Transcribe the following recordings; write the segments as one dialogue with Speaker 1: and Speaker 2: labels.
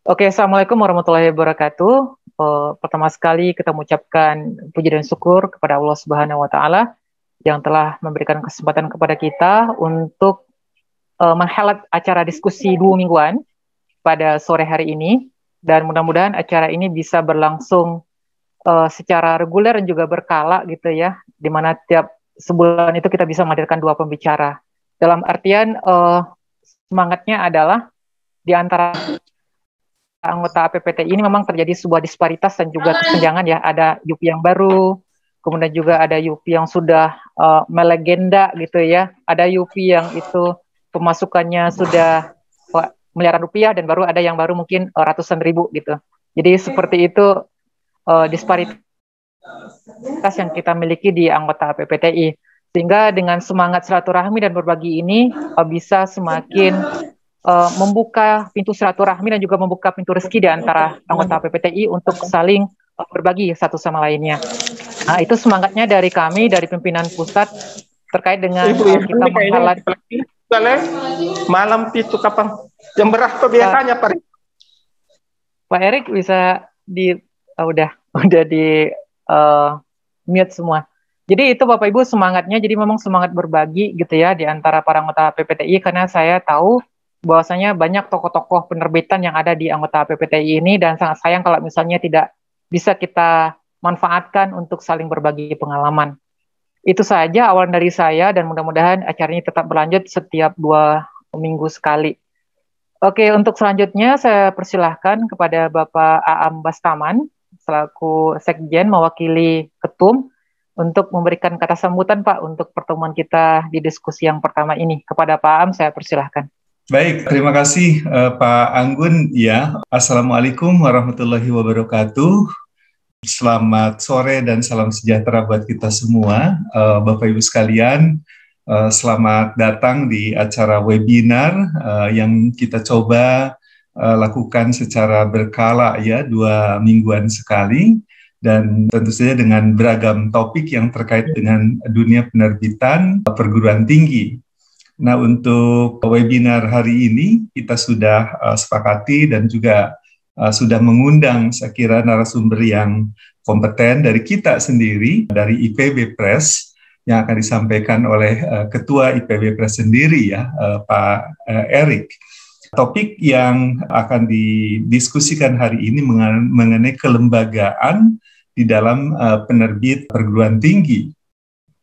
Speaker 1: Oke, Assalamualaikum warahmatullahi wabarakatuh. Pertama sekali kita mengucapkan puji dan syukur kepada Allah Subhanahu wa Ta'ala yang telah memberikan kesempatan kepada kita untuk menghelat acara diskusi 2 mingguan pada sore hari ini, dan mudah-mudahan acara ini bisa berlangsung secara reguler dan juga berkala gitu ya, di mana tiap sebulan itu kita bisa menghadirkan 2 pembicara. Dalam artian semangatnya adalah di antara anggota APPTI ini memang terjadi sebuah disparitas dan juga kesenjangan ya. Ada Yupi yang baru, kemudian juga ada Yupi yang sudah melegenda gitu ya. Ada Yupi yang itu pemasukannya sudah miliaran rupiah, dan baru ada yang baru mungkin ratusan ribu gitu. Jadi seperti itu disparitas yang kita miliki di anggota APPTI. Sehingga dengan semangat silaturahmi dan berbagi ini bisa semakin membuka pintu silaturahmi dan juga membuka pintu rezeki di antara anggota PPTI untuk saling berbagi satu sama lainnya. Nah, itu semangatnya dari kami, dari pimpinan pusat terkait dengan kita menghalat.
Speaker 2: Malam itu kapan? Jam berapa biasanya, Pak?
Speaker 1: Pak Erik bisa di udah di mute semua. Jadi itu Bapak Ibu semangatnya, jadi memang semangat berbagi gitu ya di antara para anggota PPTI, karena saya tahu bahwasanya banyak tokoh-tokoh penerbitan yang ada di anggota PPTI ini, dan sangat sayang kalau misalnya tidak bisa kita manfaatkan untuk saling berbagi pengalaman. Itu saja awalan dari saya, dan mudah-mudahan acara ini tetap berlanjut setiap 2 minggu sekali. Oke, untuk selanjutnya saya persilahkan kepada Bapak Aam Bastaman selaku Sekjen mewakili Ketum untuk memberikan kata sambutan Pak untuk pertemuan kita di diskusi yang pertama ini. Kepada Pak Aam saya persilahkan.
Speaker 3: Baik, terima kasih Pak Anggun. Ya, Assalamualaikum warahmatullahi wabarakatuh. Selamat sore dan salam sejahtera buat kita semua, Bapak Ibu sekalian. Selamat datang di acara webinar yang kita coba lakukan secara berkala ya, 2 mingguan sekali, dan tentu saja dengan beragam topik yang terkait dengan dunia penerbitan perguruan tinggi. Nah, untuk webinar hari ini kita sudah sepakati dan juga sudah mengundang saya kira narasumber yang kompeten dari kita sendiri, dari IPB Press, yang akan disampaikan oleh Ketua IPB Press sendiri ya, Pak Erik. Topik yang akan didiskusikan hari ini mengenai kelembagaan di dalam penerbit perguruan tinggi.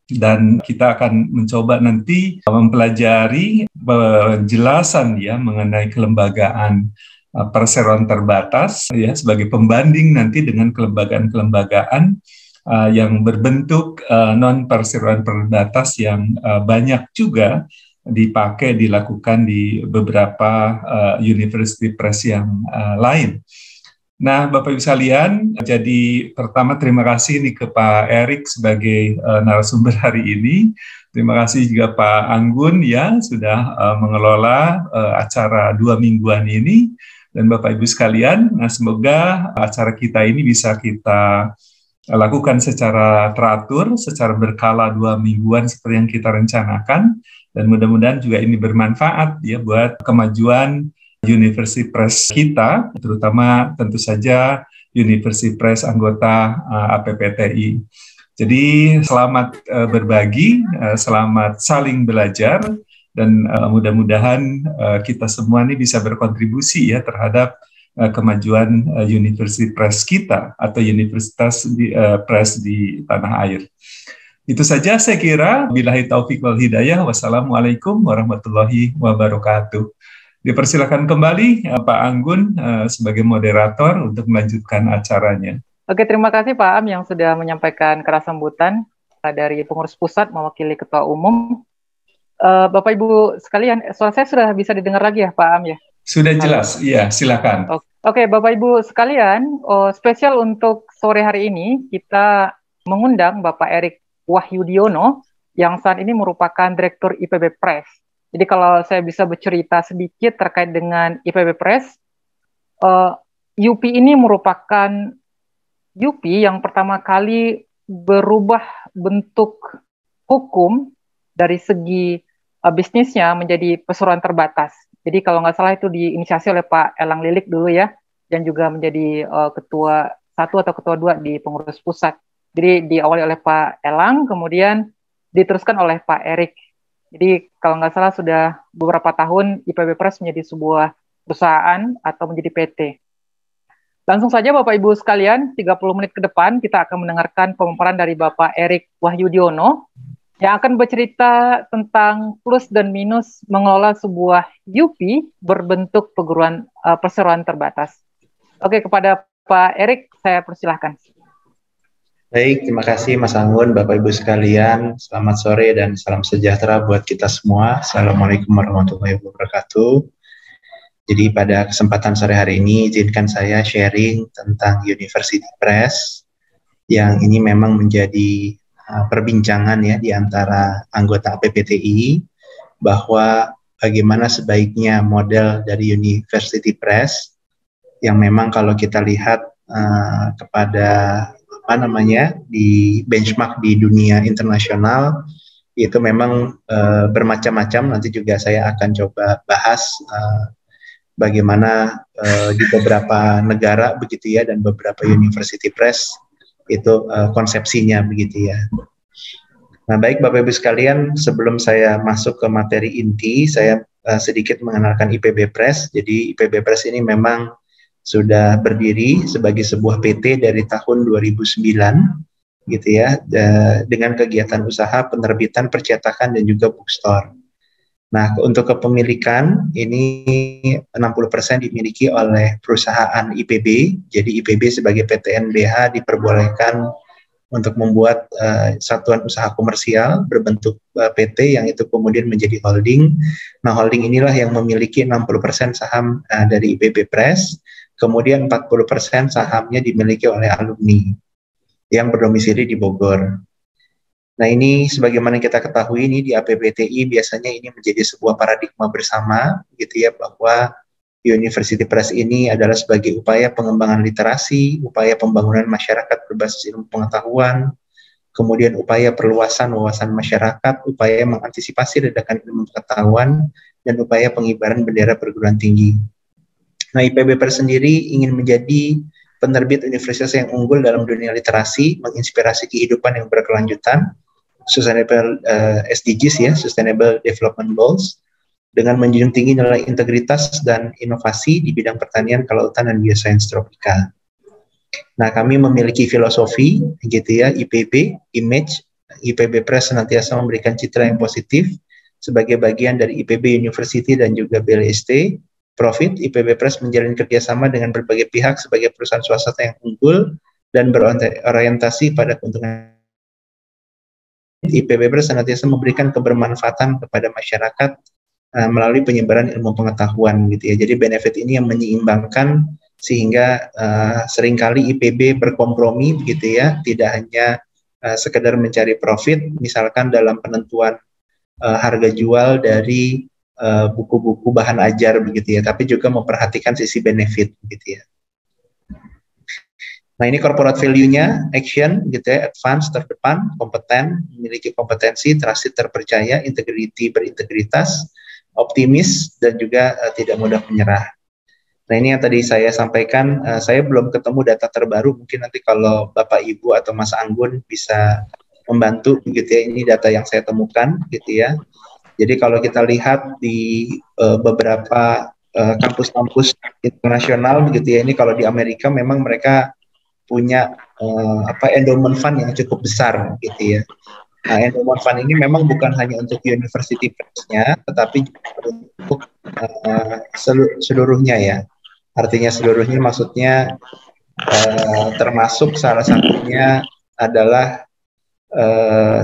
Speaker 3: Dan kita akan mencoba nanti mempelajari penjelasan ya mengenai kelembagaan perseroan terbatas ya sebagai pembanding nanti dengan kelembagaan-kelembagaan yang berbentuk non perseroan terbatas yang banyak juga dilakukan di beberapa university press yang lain. Nah, Bapak Ibu sekalian, jadi pertama terima kasih nih ke Pak Erik sebagai narasumber hari ini. Terima kasih juga Pak Anggun ya sudah mengelola acara 2 mingguan ini. Dan Bapak Ibu sekalian, nah semoga acara kita ini bisa kita lakukan secara teratur, secara berkala 2 mingguan seperti yang kita rencanakan. Dan mudah-mudahan juga ini bermanfaat ya buat kemajuan University Press kita, terutama tentu saja University Press anggota APPTI. Jadi selamat berbagi, selamat saling belajar, dan mudah-mudahan kita semua ini bisa berkontribusi ya terhadap kemajuan University Press kita atau Universitas Press di tanah air. Itu saja saya kira. Billahi taufik wal hidayah. Wassalamualaikum warahmatullahi wabarakatuh. Dipersilakan kembali Pak Anggun sebagai moderator untuk melanjutkan acaranya.
Speaker 1: Oke, terima kasih Pak Am yang sudah menyampaikan kata sambutan dari pengurus pusat mewakili Ketua Umum. Bapak Ibu sekalian, suara saya sudah bisa didengar lagi ya Pak Am ya?
Speaker 3: Sudah jelas, iya silakan.
Speaker 1: Oke, Bapak Ibu sekalian, spesial untuk sore hari ini kita mengundang Bapak Erik Wahyudiono yang saat ini merupakan Direktur IPB Press. Jadi kalau saya bisa bercerita sedikit terkait dengan IPB Press, UPI ini merupakan UPI yang pertama kali berubah bentuk hukum dari segi bisnisnya menjadi perseroan terbatas. Jadi kalau nggak salah itu diinisiasi oleh Pak Elang Lilik dulu ya. dan juga menjadi ketua satu atau ketua dua di pengurus pusat. Jadi diawali oleh Pak Elang, kemudian diteruskan oleh Pak Erik. Jadi kalau nggak salah sudah beberapa tahun IPB Press menjadi sebuah perusahaan atau menjadi PT. Langsung saja Bapak Ibu sekalian, 30 menit ke depan kita akan mendengarkan pemaparan dari Bapak Erik Wahyudiono yang akan bercerita tentang plus dan minus mengelola sebuah UP berbentuk perseroan terbatas. Oke, kepada Pak Erik, saya persilahkan.
Speaker 4: Baik, terima kasih Mas Anggun, Bapak Ibu sekalian. Selamat sore dan salam sejahtera buat kita semua. Assalamualaikum warahmatullahi wabarakatuh. Jadi pada kesempatan sore hari ini, izinkan saya sharing tentang University Press, yang ini memang menjadi perbincangan ya di antara anggota APPTI, bahwa bagaimana sebaiknya model dari University Press, yang memang kalau kita lihat kepada di benchmark di dunia internasional itu memang bermacam-macam. Nanti juga saya akan coba bahas bagaimana di beberapa negara begitu ya, dan beberapa University Press itu konsepsinya begitu ya. Nah, baik Bapak Ibu sekalian, sebelum saya masuk ke materi inti, saya sedikit mengenalkan IPB Press. Jadi IPB Press ini memang sudah berdiri sebagai sebuah PT dari tahun 2009 gitu ya, dengan kegiatan usaha penerbitan, percetakan, dan juga bookstore. Nah, untuk kepemilikan ini 60% dimiliki oleh perusahaan IPB. Jadi IPB sebagai PTNBH diperbolehkan untuk membuat satuan usaha komersial berbentuk PT yang itu kemudian menjadi holding. Nah, holding inilah yang memiliki 60% saham dari IPB Press. Kemudian 40% sahamnya dimiliki oleh alumni yang berdomisili di Bogor. Nah, ini sebagaimana kita ketahui ini di APPTI biasanya ini menjadi sebuah paradigma bersama gitu ya, bahwa University Press ini adalah sebagai upaya pengembangan literasi, upaya pembangunan masyarakat berbasis ilmu pengetahuan, kemudian upaya perluasan wawasan masyarakat, upaya mengantisipasi ledakan ilmu pengetahuan, dan upaya pengibaran bendera perguruan tinggi. Nah, IPB Press sendiri ingin menjadi penerbit universitas yang unggul dalam dunia literasi, menginspirasi kehidupan yang berkelanjutan, sustainable SDGs ya, Sustainable Development Goals, dengan menjunjung tinggi nilai integritas dan inovasi di bidang pertanian, kelautan, dan biosains tropika. Nah, kami memiliki filosofi gitu ya, IPB, image, IPB Press senantiasa memberikan citra yang positif sebagai bagian dari IPB University dan juga BLST. Profit, IPB Press menjalin kerjasama dengan berbagai pihak sebagai perusahaan swasta yang unggul dan berorientasi pada keuntungan. IPB Press senantiasa memberikan kebermanfaatan kepada masyarakat melalui penyebaran ilmu pengetahuan gitu ya. Jadi benefit ini yang menyeimbangkan sehingga seringkali IPB berkompromi gitu ya, tidak hanya sekedar mencari profit, misalkan dalam penentuan harga jual dari buku-buku bahan ajar begitu ya, tapi juga memperhatikan sisi benefit begitu ya. Nah, ini corporate value-nya, action gitu ya, advance, terdepan, kompeten, memiliki kompetensi, trusted, terpercaya, integrity, berintegritas, optimis, dan juga tidak mudah menyerah. Nah, ini yang tadi saya sampaikan, saya belum ketemu data terbaru, mungkin nanti kalau Bapak Ibu atau Mas Anggun bisa membantu gitu ya, ini data yang saya temukan gitu ya. Jadi kalau kita lihat di beberapa kampus-kampus internasional begitu ya, ini kalau di Amerika memang mereka punya endowment fund yang cukup besar gitu ya. Nah, endowment fund ini memang bukan hanya untuk University Press-nya, tetapi untuk seluruhnya ya. Artinya seluruhnya maksudnya termasuk salah satunya adalah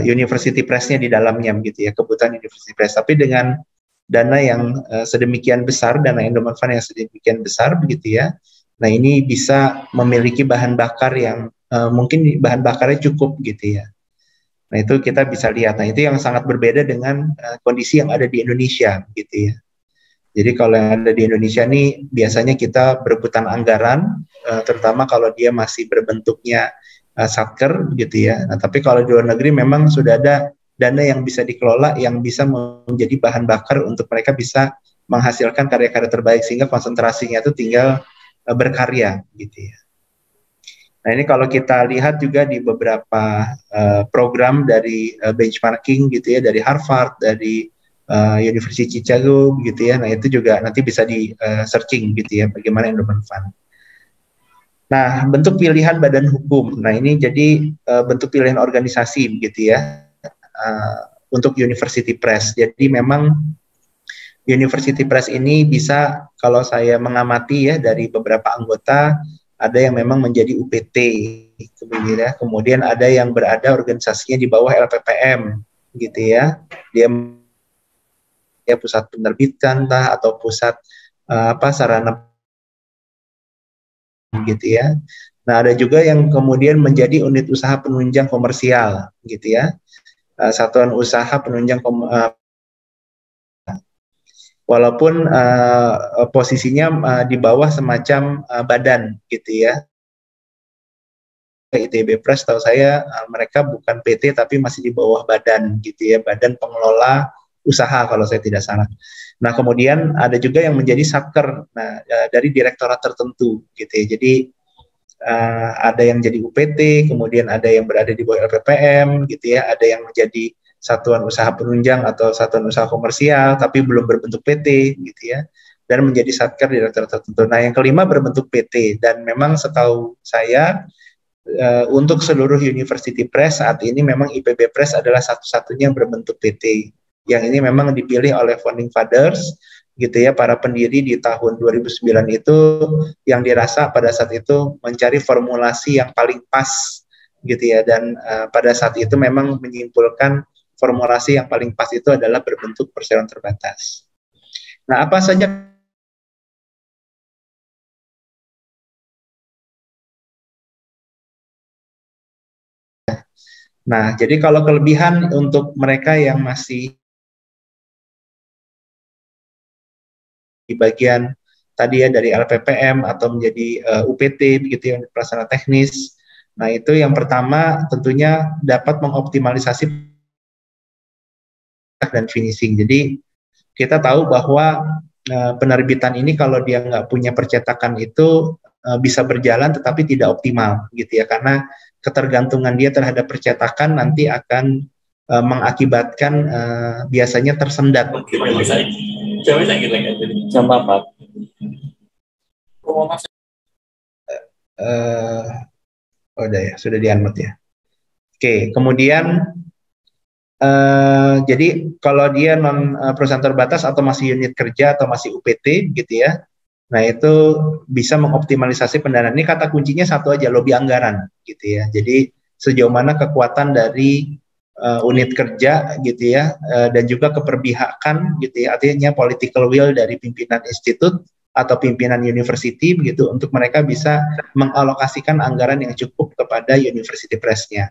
Speaker 4: University Press-nya di dalamnya begitu ya, kebutuhan University Press, tapi dengan dana yang sedemikian besar, dana endowment fund yang sedemikian besar begitu ya. Nah, ini bisa memiliki bahan bakar yang mungkin bahan bakarnya cukup gitu ya. Nah, itu kita bisa lihat. Nah, itu yang sangat berbeda dengan kondisi yang ada di Indonesia gitu ya. Jadi kalau yang ada di Indonesia nih biasanya kita berebutan anggaran, terutama kalau dia masih berbentuknya satker gitu ya. Nah, tapi kalau di luar negeri memang sudah ada dana yang bisa dikelola, yang bisa menjadi bahan bakar untuk mereka bisa menghasilkan karya-karya terbaik, sehingga konsentrasinya itu tinggal berkarya gitu ya. Nah ini kalau kita lihat juga di beberapa program dari benchmarking gitu ya, dari Harvard, dari University Chicago gitu ya. Nah itu juga nanti bisa di searching gitu ya, bagaimana endowment fund. Nah bentuk pilihan badan hukum. Nah ini jadi bentuk pilihan organisasi gitu ya untuk University Press. Jadi memang University Press ini bisa, kalau saya mengamati ya dari beberapa anggota, ada yang memang menjadi UPT, kemudian ada yang berada organisasinya di bawah LPPM, gitu ya. Dia pusat penerbitan atau pusat sarana, gitu ya. Nah ada juga yang kemudian menjadi unit usaha penunjang komersial, gitu ya. Satuan usaha penunjang walaupun posisinya di bawah semacam badan gitu ya. ITB Press tahu saya mereka bukan PT tapi masih di bawah badan gitu ya, badan pengelola usaha kalau saya tidak salah. Nah kemudian ada juga yang menjadi satker, nah dari direktorat tertentu gitu ya. Jadi ada yang jadi UPT, kemudian ada yang berada di bawah LPPM gitu ya, ada yang menjadi satuan usaha penunjang atau satuan usaha komersial tapi belum berbentuk PT gitu ya, dan menjadi satker direktur tertentu. Nah yang kelima berbentuk PT, dan memang setahu saya untuk seluruh University Press saat ini memang IPB Press adalah satu-satunya yang berbentuk PT. Yang ini memang dipilih oleh founding fathers gitu ya, para pendiri di tahun 2009 itu, yang dirasa pada saat itu mencari formulasi yang paling pas gitu ya, dan pada saat itu memang menyimpulkan formulasi yang paling pas itu adalah berbentuk perseroan terbatas. Nah, apa saja Nah, jadi kalau kelebihan untuk mereka yang masih di bagian tadi ya dari LPPM atau menjadi UPT begitu ya, pelaksana teknis. Nah, itu yang pertama tentunya dapat mengoptimalisasi dan finishing. Jadi kita tahu bahwa penerbitan ini kalau dia nggak punya percetakan itu bisa berjalan tetapi tidak optimal gitu ya, karena ketergantungan dia terhadap percetakan nanti akan mengakibatkan biasanya tersendat.
Speaker 2: Jam 4.
Speaker 4: Udah ya, sudah di-unmute ya. Oke, kemudian jadi kalau dia non perusahaan terbatas atau masih unit kerja atau masih UPT gitu ya, nah itu bisa mengoptimalisasi pendanaan. Ini kata kuncinya satu aja, lobby anggaran gitu ya. Jadi sejauh mana kekuatan dari unit kerja gitu ya, dan juga keperpihakan gitu ya, artinya political will dari pimpinan institut atau pimpinan university begitu, untuk mereka bisa mengalokasikan anggaran yang cukup kepada University Press-nya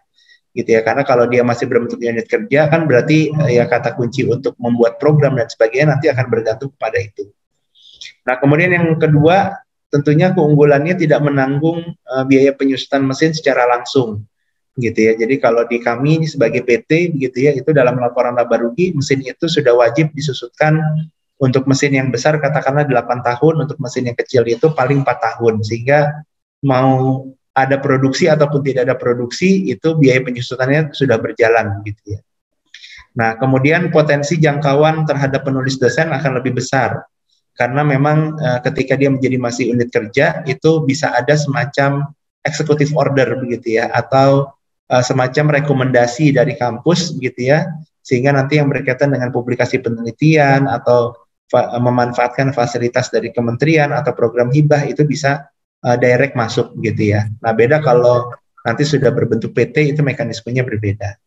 Speaker 4: gitu ya. Karena kalau dia masih berbentuk unit kerja kan berarti ya kata kunci untuk membuat program dan sebagainya nanti akan bergantung kepada itu. Nah kemudian yang kedua, tentunya keunggulannya tidak menanggung biaya penyusutan mesin secara langsung gitu ya. Jadi kalau di kami sebagai PT gitu ya, itu dalam laporan laba rugi mesin itu sudah wajib disusutkan. Untuk mesin yang besar katakanlah 8 tahun, untuk mesin yang kecil itu paling 4 tahun, sehingga mau ada produksi ataupun tidak ada produksi itu biaya penyusutannya sudah berjalan gitu ya. Nah kemudian potensi jangkauan terhadap penulis dosen akan lebih besar, karena memang ketika dia menjadi masih unit kerja itu bisa ada semacam executive order begitu ya, atau semacam rekomendasi dari kampus gitu ya, sehingga nanti yang berkaitan dengan publikasi penelitian atau memanfaatkan fasilitas dari kementerian atau program hibah itu bisa direct masuk gitu ya. Nah beda kalau nanti sudah berbentuk PT, itu mekanismenya berbeda.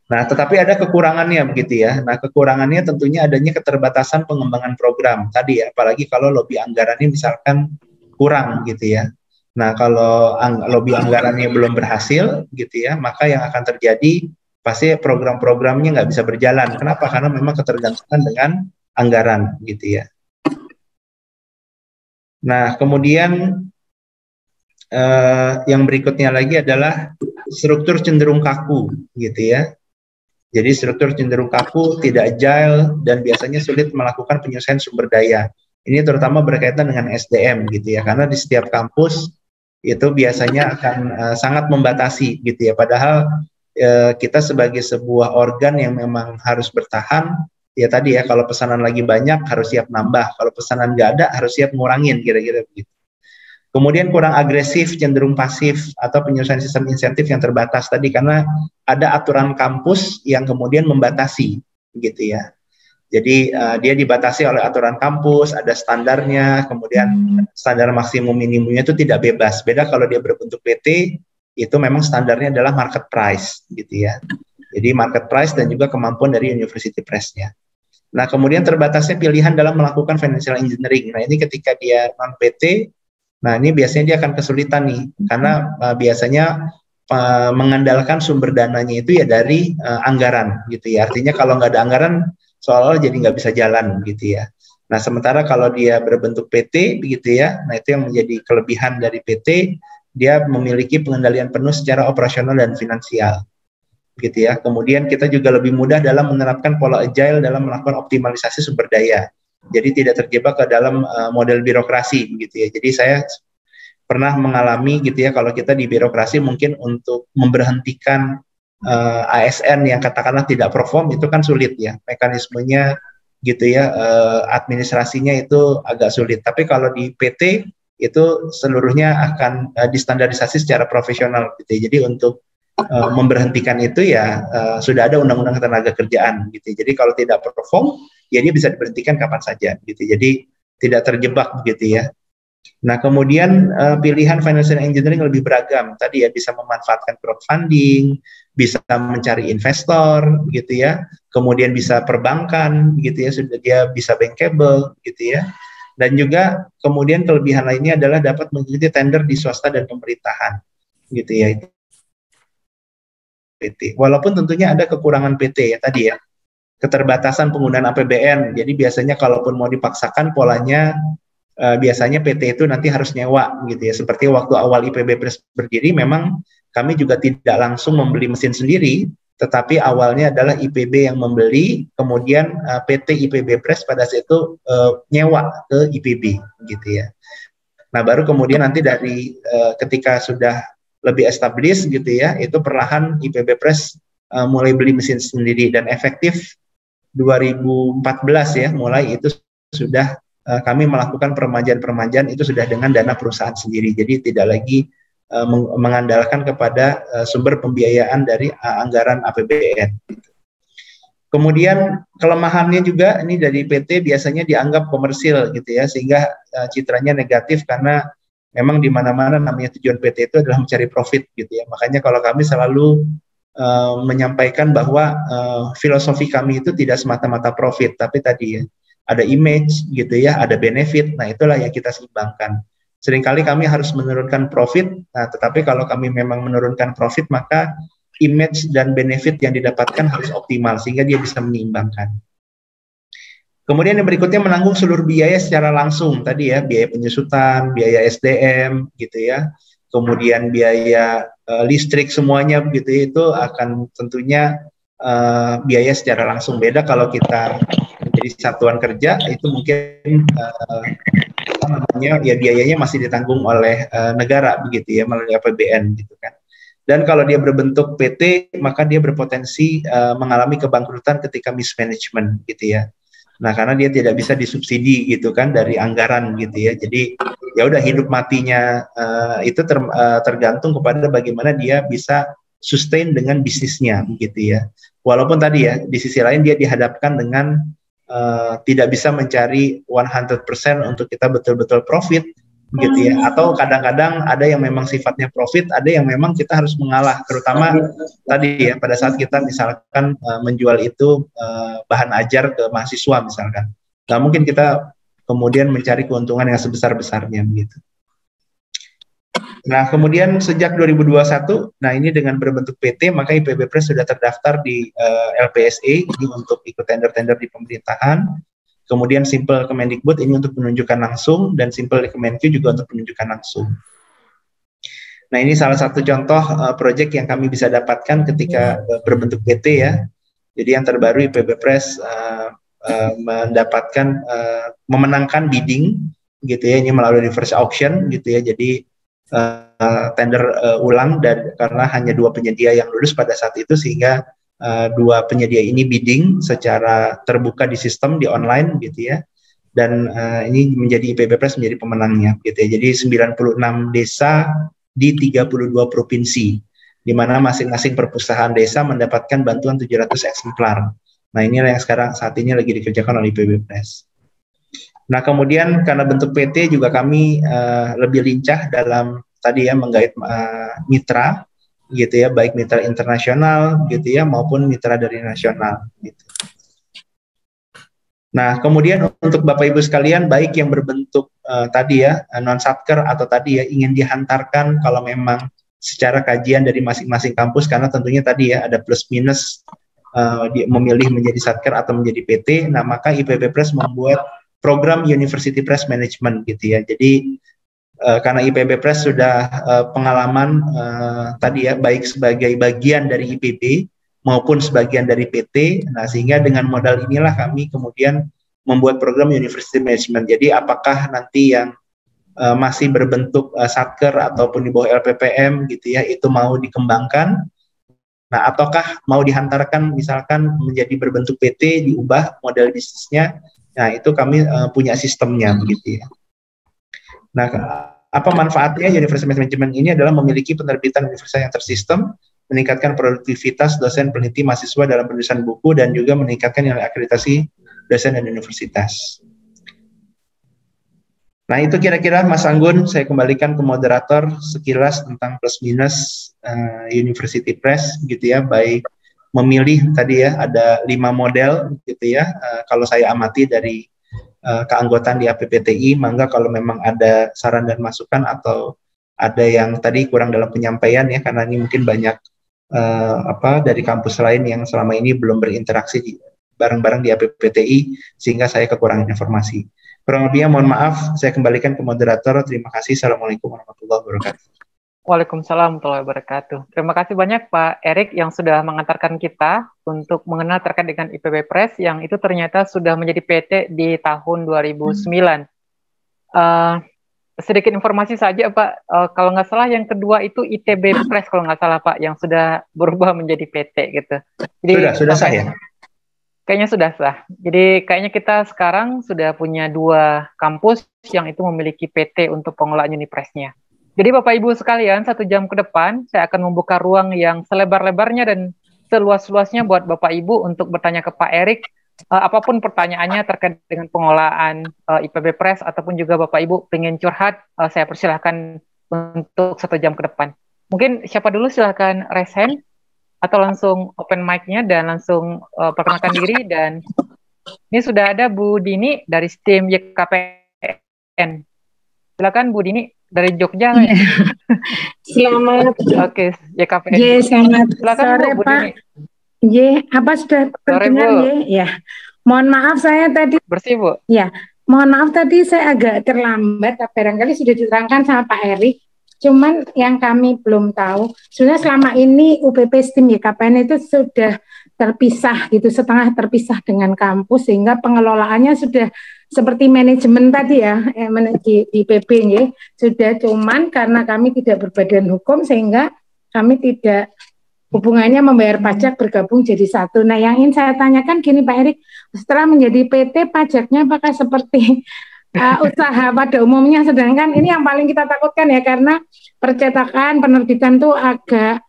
Speaker 4: Nah tetapi ada kekurangannya begitu ya. Nah kekurangannya tentunya adanya keterbatasan pengembangan program tadi ya, apalagi kalau lobby anggarannya misalkan kurang gitu ya. Nah kalau lobby anggarannya belum berhasil gitu ya, maka yang akan terjadi pasti program-programnya nggak bisa berjalan. Kenapa? Karena memang ketergantungan dengan anggaran gitu ya. Nah kemudian yang berikutnya lagi adalah struktur cenderung kaku gitu ya. Jadi struktur cenderung kaku, tidak agile, dan biasanya sulit melakukan penyelesaian sumber daya. Ini terutama berkaitan dengan SDM gitu ya, karena di setiap kampus itu biasanya akan sangat membatasi gitu ya. Padahal kita sebagai sebuah organ yang memang harus bertahan, ya tadi ya, kalau pesanan lagi banyak harus siap nambah, kalau pesanan nggak ada harus siap ngurangin, kira-kira begitu. Kemudian kurang agresif, cenderung pasif, atau penyelesaian sistem insentif yang terbatas tadi, karena ada aturan kampus yang kemudian membatasi gitu ya. Jadi dia dibatasi oleh aturan kampus, ada standarnya, kemudian standar maksimum minimumnya itu tidak bebas. Beda kalau dia berbentuk PT, itu memang standarnya adalah market price gitu ya. Jadi market price dan juga kemampuan dari University Press-nya. Nah, kemudian terbatasnya pilihan dalam melakukan financial engineering. Nah, ini ketika dia non PT, nah ini biasanya dia akan kesulitan nih, karena biasanya mengandalkan sumber dananya itu ya dari anggaran gitu ya. Artinya kalau nggak ada anggaran, seolah-olah jadi nggak bisa jalan gitu ya. Nah, sementara kalau dia berbentuk PT begitu ya, nah itu yang menjadi kelebihan dari PT, dia memiliki pengendalian penuh secara operasional dan finansial gitu ya. Kemudian kita juga lebih mudah dalam menerapkan pola agile dalam melakukan optimalisasi sumber daya. Jadi tidak terjebak ke dalam model birokrasi gitu ya. Jadi saya pernah mengalami gitu ya, kalau kita di birokrasi mungkin untuk memberhentikan ASN yang katakanlah tidak perform itu kan sulit ya, mekanismenya gitu ya, administrasinya itu agak sulit. Tapi kalau di PT itu seluruhnya akan distandarisasi secara profesional gitu ya. Jadi untuk memberhentikan itu ya sudah ada undang-undang ketenaga kerjaan gitu. Jadi kalau tidak perform ya dia bisa diberhentikan kapan saja gitu. Jadi tidak terjebak begitu ya. Nah, kemudian pilihan financial engineering lebih beragam. Tadi ya, bisa memanfaatkan crowdfunding, bisa mencari investor gitu ya. Kemudian bisa perbankan gitu ya, sudah dia bisa bankable gitu ya. Dan juga kemudian kelebihan lainnya adalah dapat mengikuti tender di swasta dan pemerintahan gitu ya. PT. Walaupun tentunya ada kekurangan PT ya tadi ya. Keterbatasan penggunaan APBN. Jadi biasanya kalaupun mau dipaksakan polanya biasanya PT itu nanti harus nyewa gitu ya. Seperti waktu awal IPB Press berdiri, memang kami juga tidak langsung membeli mesin sendiri, tetapi awalnya adalah IPB yang membeli, kemudian PT IPB Press pada saat itu nyewa ke IPB gitu ya. Nah, baru kemudian nanti dari ketika sudah lebih established gitu ya, itu perlahan IPB Press mulai beli mesin sendiri, dan efektif 2014 ya, mulai itu sudah kami melakukan peremajaan-peremajaan itu sudah dengan dana perusahaan sendiri. Jadi tidak lagi mengandalkan kepada sumber pembiayaan dari anggaran APBN. Kemudian kelemahannya juga ini dari PT biasanya dianggap komersil gitu ya, sehingga citranya negatif karena memang di mana-mana namanya tujuan PT itu adalah mencari profit gitu ya. Makanya kalau kami selalu menyampaikan bahwa filosofi kami itu tidak semata-mata profit, tapi tadi ya, ada image gitu ya, ada benefit. Nah, itulah yang kita seimbangkan. Seringkali kami harus menurunkan profit, nah tetapi kalau kami memang menurunkan profit, maka image dan benefit yang didapatkan harus optimal sehingga dia bisa menyeimbangkan. Kemudian yang berikutnya menanggung seluruh biaya secara langsung tadi ya, biaya penyusutan, biaya SDM gitu ya. Kemudian biaya listrik semuanya gitu ya, itu akan tentunya biaya secara langsung. Beda kalau kita menjadi satuan kerja, itu mungkin ya biayanya masih ditanggung oleh negara begitu ya, melalui APBN gitu kan. Dan kalau dia berbentuk PT, maka dia berpotensi mengalami kebangkrutan ketika mismanagement gitu ya. Nah, karena dia tidak bisa disubsidi gitu kan dari anggaran gitu ya. Jadi ya udah, hidup matinya itu tergantung kepada bagaimana dia bisa sustain dengan bisnisnya gitu ya. Walaupun tadi ya di sisi lain dia dihadapkan dengan tidak bisa mencari 100% untuk kita betul-betul profit gitu ya, atau kadang-kadang ada yang memang sifatnya profit, ada yang memang kita harus mengalah, terutama tadi ya pada saat kita misalkan menjual itu bahan ajar ke mahasiswa misalkan, nggak mungkin kita kemudian mencari keuntungan yang sebesar-besarnya gitu. Nah, kemudian sejak 2021, nah ini dengan berbentuk PT, maka IPB Press sudah terdaftar di LPSE, ini untuk ikut tender-tender di pemerintahan. Kemudian Simple Kemendikbud ini untuk penunjukan langsung, dan Simple Kemenq juga untuk penunjukan langsung. Nah, ini salah satu contoh proyek yang kami bisa dapatkan ketika berbentuk PT ya. Jadi yang terbaru IPB Press mendapatkan memenangkan bidding gitu ya, ini melalui reverse auction gitu ya. Jadi tender ulang, dan karena hanya 2 penyedia yang lulus pada saat itu, sehingga 2 penyedia ini bidding secara terbuka di sistem, di online gitu ya. Dan ini menjadi IPB Press menjadi pemenangnya gitu ya. Jadi 96 desa di 32 provinsi, di mana masing-masing perpustakaan desa mendapatkan bantuan 700 eksemplar. Nah, inilah yang saat ini lagi dikerjakan oleh IPB Press. Nah, kemudian karena bentuk PT juga kami lebih lincah dalam tadi ya menggait mitra gitu ya, baik mitra internasional gitu ya maupun mitra dari nasional gitu. Nah, kemudian untuk Bapak Ibu sekalian, baik yang berbentuk tadi ya non-satker atau tadi ya ingin dihantarkan kalau memang secara kajian dari masing-masing kampus, karena tentunya tadi ya ada plus minus memilih menjadi satker atau menjadi PT. Nah, maka IPB Press membuat program University Press Management gitu ya. Jadi karena IPB Press sudah pengalaman tadi ya baik sebagai bagian dari IPB maupun sebagian dari PT, nah sehingga dengan modal inilah kami kemudian membuat program University Management. Jadi apakah nanti yang masih berbentuk satker ataupun di bawah LPPM gitu ya, itu mau dikembangkan, nah ataukah mau dihantarkan misalkan menjadi berbentuk PT, diubah model bisnisnya, nah itu kami punya sistemnya begitu ya. Nah, apa manfaatnya University Management ini adalah memiliki penerbitan universitas yang tersistem, meningkatkan produktivitas dosen, peneliti, mahasiswa dalam penulisan buku, dan juga meningkatkan nilai akreditasi dosen dan universitas. Nah, itu kira-kira Mas Anggun, saya kembalikan ke moderator sekilas tentang plus minus University Press gitu ya, baik memilih tadi ya ada 5 model gitu ya, kalau saya amati dari keanggotaan di APPTI, maka kalau memang ada saran dan masukan atau ada yang tadi kurang dalam penyampaian ya, karena ini mungkin banyak dari kampus lain yang selama ini belum berinteraksi bareng-bareng di APPTI, sehingga saya kekurangan informasi. Kurang lebihnya mohon maaf, saya kembalikan ke moderator. Terima kasih. Assalamualaikum warahmatullahi wabarakatuh.
Speaker 1: Waalaikumsalam warahmatullahi wabarakatuh. Terima kasih banyak Pak Erik yang sudah mengantarkan kita untuk mengenal terkait dengan IPB Press yang itu ternyata sudah menjadi PT di tahun 2009. Sedikit informasi saja Pak, kalau nggak salah yang kedua itu ITB Press kalau nggak salah Pak, yang sudah berubah menjadi PT gitu. Jadi,
Speaker 4: sudah sah ya?
Speaker 1: Kayaknya sudah sah. Jadi kayaknya kita sekarang sudah punya 2 kampus yang itu memiliki PT untuk pengelolaan Unipress-nya. Jadi Bapak Ibu sekalian, 1 jam ke depan saya akan membuka ruang yang selebar-lebarnya dan seluas-luasnya buat Bapak Ibu untuk bertanya ke Pak Erik, apapun pertanyaannya terkait dengan pengelolaan IPB Press, ataupun juga Bapak Ibu pengen curhat, saya persilahkan untuk 1 jam ke depan. Mungkin siapa dulu silahkan raise hand, atau langsung open mic-nya dan langsung perkenalkan diri. Dan ini sudah ada Bu Dini dari tim YKPN. Silakan Bu Dini dari Jogja. Ya.
Speaker 5: Selamat.
Speaker 1: Oke, YKPN.
Speaker 5: Selamat
Speaker 1: silakan,
Speaker 5: sore
Speaker 1: Bu
Speaker 5: Pak.
Speaker 1: Dini.
Speaker 5: Apa sudah terdengar ya? Mohon maaf saya tadi.
Speaker 1: Bersih Bu.
Speaker 5: Ya, mohon maaf tadi saya agak terlambat. Barangkali sudah diterangkan sama Pak Erik. Cuman yang kami belum tahu, sebenarnya selama ini UPP STIM YKPN itu sudah terpisah gitu, setengah terpisah dengan kampus, sehingga pengelolaannya sudah seperti manajemen tadi ya, di PB ya, sudah, cuman karena kami tidak berbadan hukum sehingga kami tidak hubungannya membayar pajak bergabung jadi satu. Nah, yang ingin saya tanyakan gini Pak Erik, setelah menjadi PT pajaknya apakah seperti usaha pada umumnya, sedangkan ini yang paling kita takutkan ya, karena percetakan penerbitan tuh agak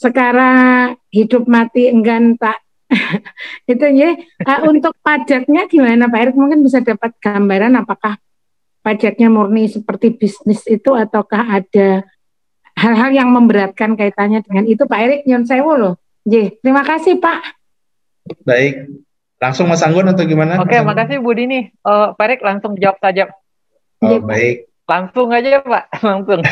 Speaker 5: sekarang hidup mati enggan tak itu ya. Untuk pajaknya gimana Pak Erik, mungkin bisa dapat gambaran apakah pajaknya murni seperti bisnis itu ataukah ada hal-hal yang memberatkan kaitannya dengan itu Pak Erik? Nyon sewu loh. Terima kasih Pak.
Speaker 4: Baik. Langsung Mas Anggun atau gimana?
Speaker 1: Oke, makasih Bu Dini. Pak Erik langsung jawab saja.
Speaker 4: Baik.
Speaker 1: Langsung aja Pak, langsung.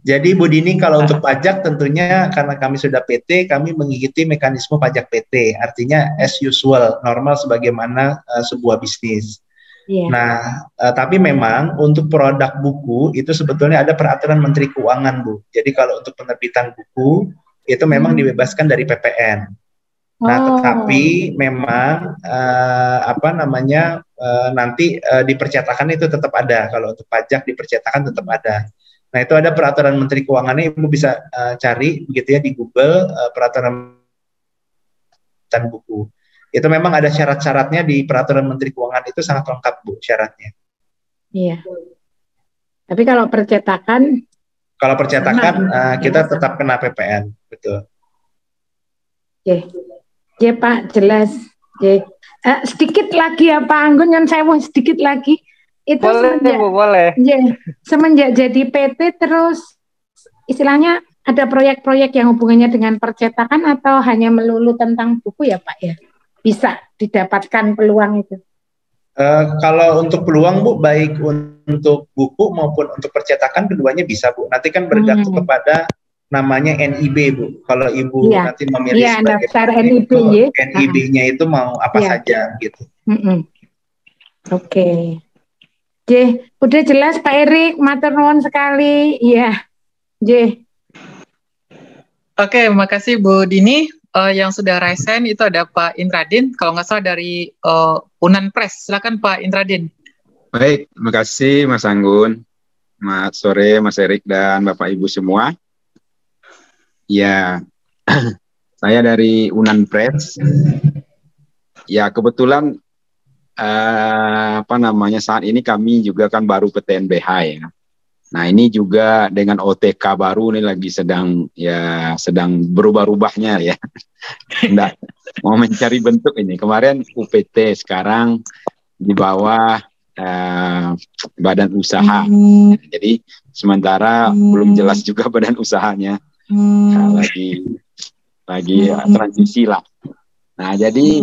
Speaker 4: Jadi Bu Dini, kalau untuk pajak tentunya karena kami sudah PT, kami mengikuti mekanisme pajak PT. Artinya as usual, normal sebagaimana sebuah bisnis. Yeah. Nah, tapi memang untuk produk buku itu sebetulnya ada peraturan Menteri Keuangan Bu. Jadi kalau untuk penerbitan buku itu memang dibebaskan dari PPN. Nah, tetapi memang nanti di percetakan itu tetap ada. Kalau untuk pajak di percetakan tetap ada. Nah, itu ada peraturan Menteri Keuangannya, Ibu bisa cari begitu ya di Google, peraturan dan buku. Itu memang ada syarat-syaratnya di peraturan Menteri Keuangan, itu sangat lengkap, Bu, syaratnya.
Speaker 5: Iya. Tapi kalau percetakan kita tetap kena PPN, betul. Ya Pak, jelas. Sedikit lagi ya Pak Anggun, yang saya mau sedikit lagi. Itu
Speaker 1: boleh.
Speaker 5: Semenjak jadi PT terus istilahnya ada proyek-proyek yang hubungannya dengan percetakan atau hanya melulu tentang buku ya Pak ya? Bisa didapatkan peluang itu?
Speaker 4: Kalau untuk peluang Bu, baik untuk buku maupun untuk percetakan keduanya bisa Bu. Nanti kan bergantung kepada namanya NIB Bu. Kalau Ibu nanti memilih
Speaker 5: daftar NIB,
Speaker 4: NIB-nya itu mau apa saja gitu.
Speaker 5: Oke. Udah jelas Pak Erik, matur nuwun sekali. Iya.
Speaker 1: Oke, makasih Bu Dini. Yang sudah raise hand itu ada Pak Indradin, kalau nggak salah dari Unan Press. Silakan Pak Indradin.
Speaker 6: Baik, terima kasih Mas Anggun. Selamat sore Mas Erik dan Bapak Ibu semua. Ya, saya dari Unan Press. Ya, kebetulan saat ini kami juga kan baru PTNBH ya. Nah, ini juga dengan OTK baru ini lagi sedang berubah-ubahnya ya. Nggak, mau mencari bentuk ini. Kemarin UPT, sekarang di bawah badan usaha. Jadi sementara belum jelas juga badan usahanya. Lagi transisi lah. Nah, jadi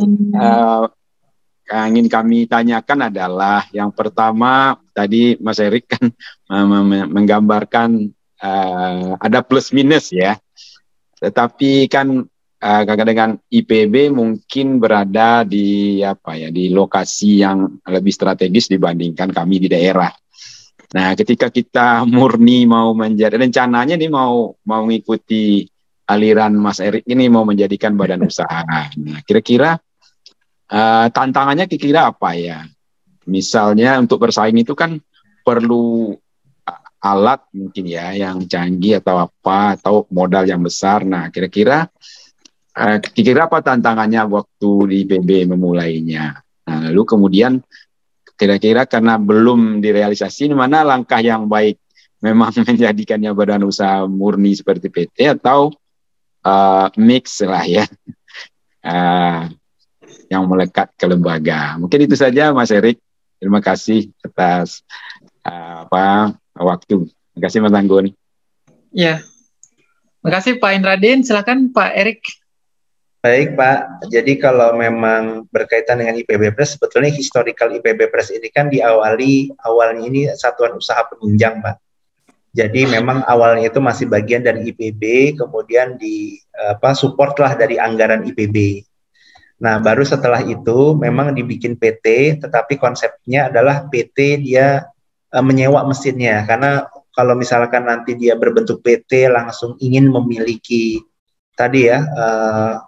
Speaker 6: yang ingin kami tanyakan adalah yang pertama tadi Mas Erik kan menggambarkan ada plus minus ya. Tetapi kan dengan IPB mungkin berada di di lokasi yang lebih strategis dibandingkan kami di daerah. Nah, ketika kita murni mau menjadi, rencananya nih mau mengikuti aliran Mas Erik ini mau menjadikan badan usaha. Nah, kira-kira tantangannya kira-kira apa ya? Misalnya untuk bersaing itu kan perlu alat mungkin ya yang canggih atau modal yang besar. Nah, kira-kira apa tantangannya waktu di IPB memulainya? Nah, lalu kemudian kira-kira karena belum direalisasi, mana langkah yang baik memang menjadikannya badan usaha murni seperti PT atau mix lah ya, yang melekat ke lembaga. Mungkin itu saja Mas Erik. Terima kasih atas waktu. Terima kasih Mas Anggun.
Speaker 1: Ya, terima kasih Pak Indradin. Silakan Pak Erik.
Speaker 4: Baik Pak, jadi kalau memang berkaitan dengan IPB Press, sebetulnya historical IPB Press ini kan awalnya ini satuan usaha penunjang Pak. Jadi memang awalnya itu masih bagian dari IPB, kemudian support lah dari anggaran IPB. Nah, baru setelah itu memang dibikin PT, tetapi konsepnya adalah PT dia menyewa mesinnya, karena kalau misalkan nanti dia berbentuk PT langsung ingin memiliki tadi ya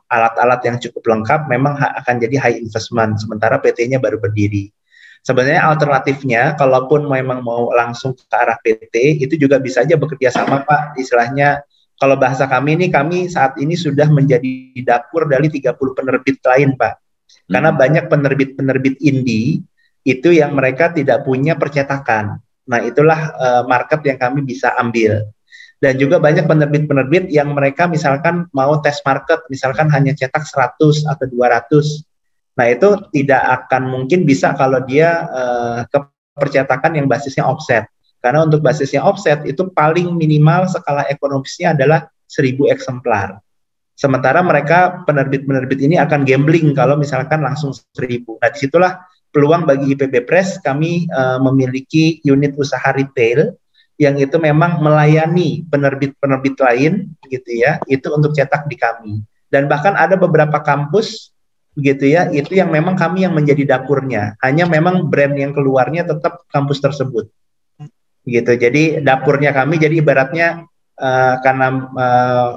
Speaker 4: alat-alat yang cukup lengkap, memang akan jadi high investment, sementara PT-nya baru berdiri. Sebenarnya alternatifnya, kalaupun memang mau langsung ke arah PT, itu juga bisa aja bekerja sama Pak, istilahnya kalau bahasa kami saat ini sudah menjadi dapur dari 30 penerbit lain Pak. Karena banyak penerbit-penerbit indie itu yang mereka tidak punya percetakan. Nah, itulah market yang kami bisa ambil. Dan juga banyak penerbit-penerbit yang mereka misalkan mau tes market, misalkan hanya cetak 100 atau 200. Nah, itu tidak akan mungkin bisa kalau dia ke percetakan yang basisnya offset. Karena untuk basisnya offset itu paling minimal skala ekonomisnya adalah 1000 eksemplar. Sementara mereka penerbit-penerbit ini akan gambling kalau misalkan langsung 1000. Nah, disitulah peluang bagi IPB Press. Kami memiliki unit usaha retail yang itu memang melayani penerbit-penerbit lain, gitu ya. Itu untuk cetak di kami. Dan bahkan ada beberapa kampus, begitu ya, itu yang memang kami yang menjadi dapurnya. Hanya memang brand yang keluarnya tetap kampus tersebut. Gitu. Jadi dapurnya kami, jadi ibaratnya karena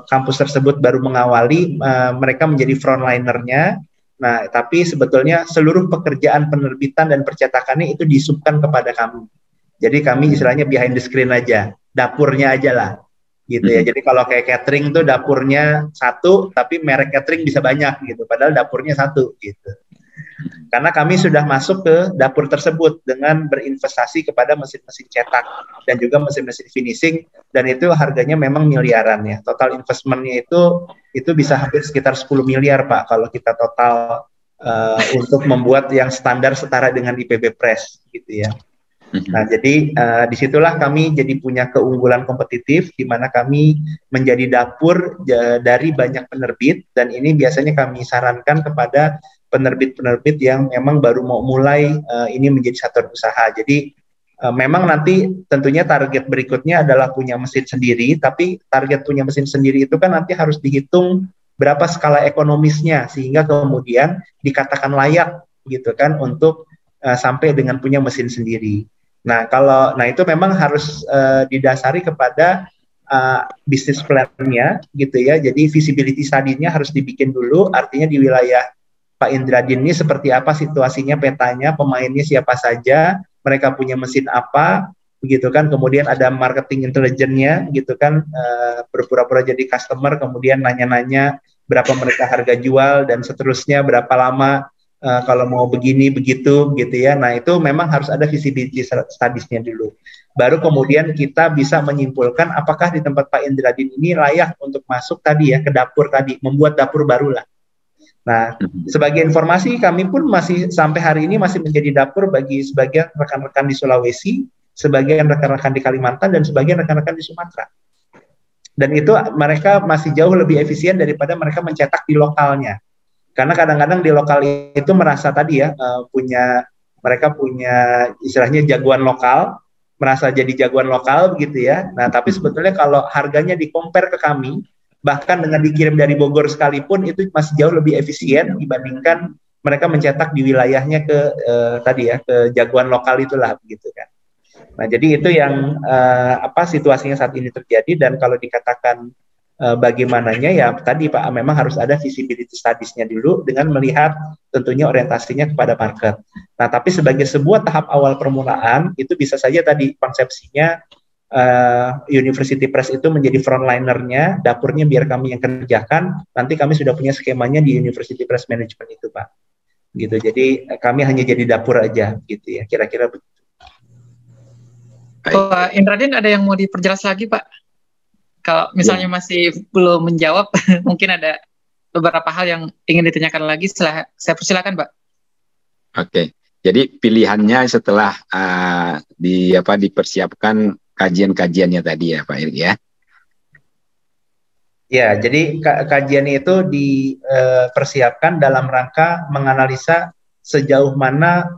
Speaker 4: kampus tersebut baru mengawali, mereka menjadi frontlinernya. Nah, tapi sebetulnya seluruh pekerjaan penerbitan dan percetakannya itu disubkan kepada kami. Jadi kami istilahnya behind the screen aja, dapurnya aja lah, gitu ya. Jadi kalau kayak catering tuh dapurnya satu, tapi merek catering bisa banyak gitu, padahal dapurnya satu gitu. Karena kami sudah masuk ke dapur tersebut dengan berinvestasi kepada mesin-mesin cetak dan juga mesin-mesin finishing, dan itu harganya memang miliaran ya. Total investmentnya itu bisa hampir sekitar 10 miliar Pak kalau kita total untuk membuat yang standar setara dengan IPB Press gitu ya. Nah, jadi disitulah kami jadi punya keunggulan kompetitif di mana kami menjadi dapur dari banyak penerbit, dan ini biasanya kami sarankan kepada penerbit-penerbit yang memang baru mau mulai ini menjadi satu usaha. Jadi memang nanti tentunya target berikutnya adalah punya mesin sendiri, tapi target punya mesin sendiri itu kan nanti harus dihitung berapa skala ekonomisnya sehingga kemudian dikatakan layak gitu kan untuk sampai dengan punya mesin sendiri. Nah, itu memang harus didasari kepada bisnis plan-nya gitu ya. Jadi visibility study-nya harus dibikin dulu, artinya di wilayah Pak Indradin ini seperti apa situasinya, petanya, pemainnya siapa saja, mereka punya mesin apa, begitu kan. Kemudian ada marketing intelligence-nya gitu kan, berpura-pura jadi customer, kemudian nanya-nanya berapa mereka harga jual dan seterusnya, berapa lama kalau mau begini begitu gitu ya. Nah, itu memang harus ada visibility studies-nya dulu. Baru kemudian kita bisa menyimpulkan apakah di tempat Pak Indradin ini layak untuk masuk tadi ya ke dapur tadi, membuat dapur baru lah. Nah, sebagai informasi kami pun masih sampai hari ini masih menjadi dapur bagi sebagian rekan-rekan di Sulawesi, sebagian rekan-rekan di Kalimantan, dan sebagian rekan-rekan di Sumatera. Dan itu mereka masih jauh lebih efisien daripada mereka mencetak di lokalnya. Karena kadang-kadang di lokal itu merasa tadi ya, mereka punya istilahnya jagoan lokal, merasa jadi jagoan lokal begitu ya. Nah, tapi sebetulnya kalau harganya di-compare ke kami, bahkan dengan dikirim dari Bogor sekalipun itu masih jauh lebih efisien dibandingkan mereka mencetak di wilayahnya ke ke jagoan lokal itulah begitu kan. Nah, jadi itu yang situasinya saat ini terjadi, dan kalau dikatakan bagaimananya ya tadi Pak, memang harus ada visibility studies-nya dulu dengan melihat tentunya orientasinya kepada market. Nah, tapi sebagai sebuah tahap awal permulaan itu bisa saja tadi konsepsinya University Press itu menjadi frontlinernya, dapurnya biar kami yang kerjakan, nanti kami sudah punya skemanya di University Press Management itu Pak. Gitu. Jadi kami hanya jadi dapur aja gitu ya, kira-kira begitu.
Speaker 1: Pak Indradin, ada yang mau diperjelas lagi Pak? Kalau misalnya masih belum menjawab, mungkin ada beberapa hal yang ingin ditanyakan lagi, setelah saya persilakan Pak. Oke.
Speaker 6: Jadi pilihannya setelah dipersiapkan kajian-kajiannya tadi ya Pak Erik ya?
Speaker 4: Ya, jadi kajiannya itu dipersiapkan dalam rangka menganalisa sejauh mana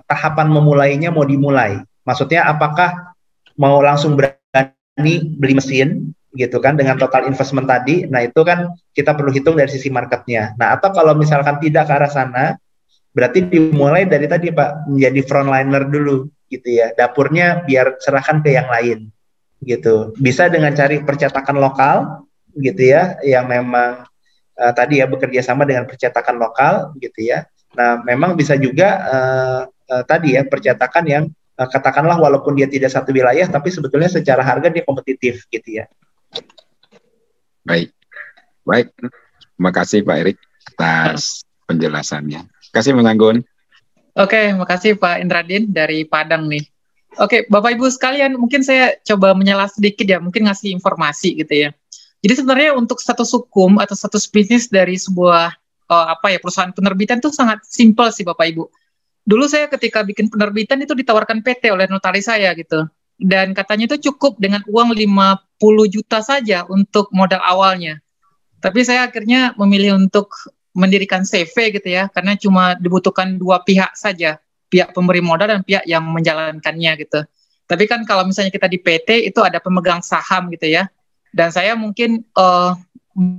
Speaker 4: tahapan memulainya mau dimulai. Maksudnya apakah mau langsung berani beli mesin gitu kan dengan total investment tadi. Nah, itu kan kita perlu hitung dari sisi marketnya. Nah, atau kalau misalkan tidak ke arah sana, berarti dimulai dari tadi Pak, menjadi frontliner dulu gitu ya, dapurnya biar serahkan ke yang lain gitu. Bisa dengan cari percetakan lokal gitu ya, yang memang tadi ya bekerja sama dengan percetakan lokal gitu ya. Nah, memang bisa juga tadi ya percetakan yang katakanlah walaupun dia tidak satu wilayah, tapi sebetulnya secara harga dia kompetitif gitu ya.
Speaker 6: Baik, terima kasih Pak Erik atas penjelasannya. Terima kasih Mas Anggun.
Speaker 1: Oke, makasih Pak Indradin dari Padang nih. Oke, Bapak Ibu sekalian, mungkin saya coba menjelas sedikit ya, mungkin ngasih informasi gitu ya. Jadi sebenarnya untuk status hukum atau status bisnis dari sebuah perusahaan penerbitan itu sangat simpel sih Bapak Ibu. Dulu saya ketika bikin penerbitan itu ditawarkan PT oleh notaris saya gitu. Dan katanya itu cukup dengan uang 50 juta saja untuk modal awalnya. Tapi saya akhirnya memilih untuk mendirikan CV gitu ya, karena cuma dibutuhkan dua pihak saja, pihak pemberi modal dan pihak yang menjalankannya gitu. Tapi kan kalau misalnya kita di PT itu ada pemegang saham gitu ya, dan saya mungkin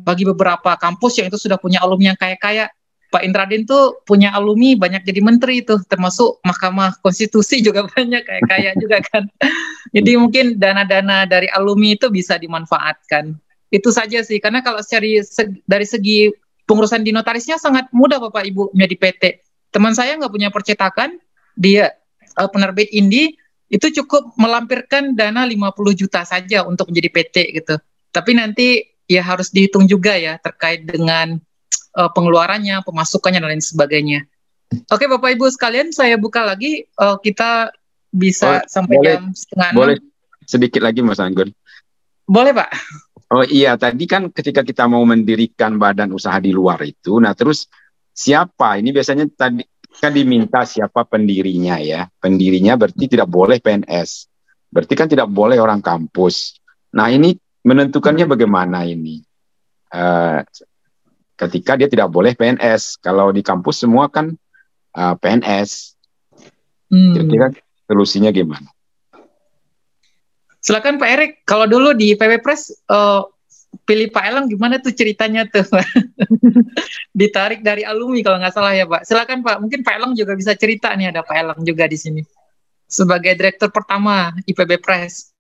Speaker 1: bagi beberapa kampus yang itu sudah punya alumni yang kaya-kaya, Pak Indradin tuh punya alumni banyak jadi menteri tuh, termasuk Mahkamah Konstitusi juga banyak kayak juga kan. Jadi mungkin dana-dana dari alumni itu bisa dimanfaatkan. Itu saja sih, karena kalau dari segi pengurusan di notarisnya sangat mudah Bapak Ibu menjadi PT. Teman saya nggak punya percetakan, dia penerbit Indi, itu cukup melampirkan dana 50 juta saja untuk menjadi PT gitu. Tapi nanti ya harus dihitung juga ya terkait dengan pengeluarannya, pemasukannya, dan lain sebagainya. Oke Bapak Ibu sekalian, saya buka lagi, kita bisa sampai jam 5:30.
Speaker 6: Boleh sedikit lagi Mas Anggun?
Speaker 1: Boleh Pak.
Speaker 6: Oh iya, tadi kan ketika kita mau mendirikan badan usaha di luar itu, nah terus siapa? Ini biasanya tadi kan diminta siapa pendirinya ya. Pendirinya berarti tidak boleh PNS. Berarti kan tidak boleh orang kampus. Nah ini menentukannya bagaimana ini? Ketika dia tidak boleh PNS. Kalau di kampus semua kan PNS. Kira-kira solusinya gimana?
Speaker 1: Silakan Pak Erik. Kalau dulu di PB Press pilih Pak Elang gimana tuh ceritanya tuh? Ditarik dari alumni kalau nggak salah ya Pak. Silakan Pak. Mungkin Pak Elang juga bisa cerita nih, ada Pak Elang juga di sini sebagai direktur pertama IPB Press.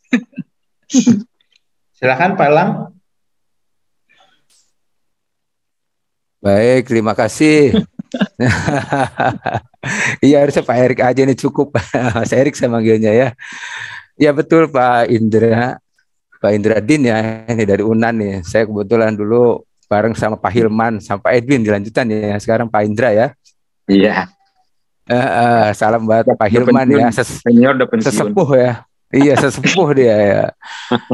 Speaker 4: Silakan Pak Elang.
Speaker 7: Baik, terima kasih. Iya, harusnya Pak Erik aja nih cukup. Mas Erik saya manggilnya ya. Ya betul Pak Indradin ya, ini dari UNAN nih. Saya kebetulan dulu bareng sama Pak Hilman, sama Pak Edwin dilanjutan ya. Sekarang Pak Indra ya.
Speaker 6: Iya.
Speaker 7: Salam buat Pak Hilman ya.
Speaker 6: Senior udah pensiun.
Speaker 7: Sesepuh ya. Iya, sesepuh dia ya.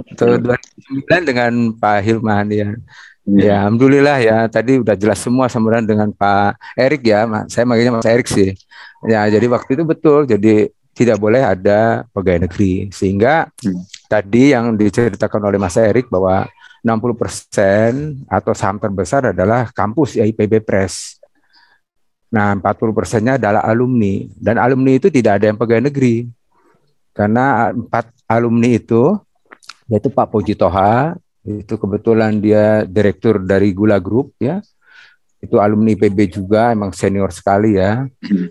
Speaker 7: Itu 2009 dengan Pak Hilman ya. Ya, alhamdulillah ya. Tadi udah jelas semua sama dengan Pak Erik ya. Saya manggilnya Mas Erik sih. Ya, jadi waktu itu betul. Jadi tidak boleh ada pegawai negeri. Sehingga tadi yang diceritakan oleh Mas Erik bahwa 60% atau saham terbesar adalah kampus ya IPB Press. Nah, 40%-nya adalah alumni. Dan alumni itu tidak ada yang pegawai negeri. Karena 4 alumni itu, yaitu Pak Puji Toha, itu kebetulan dia direktur dari Gula Group ya. Itu alumni IPB juga, emang senior sekali ya.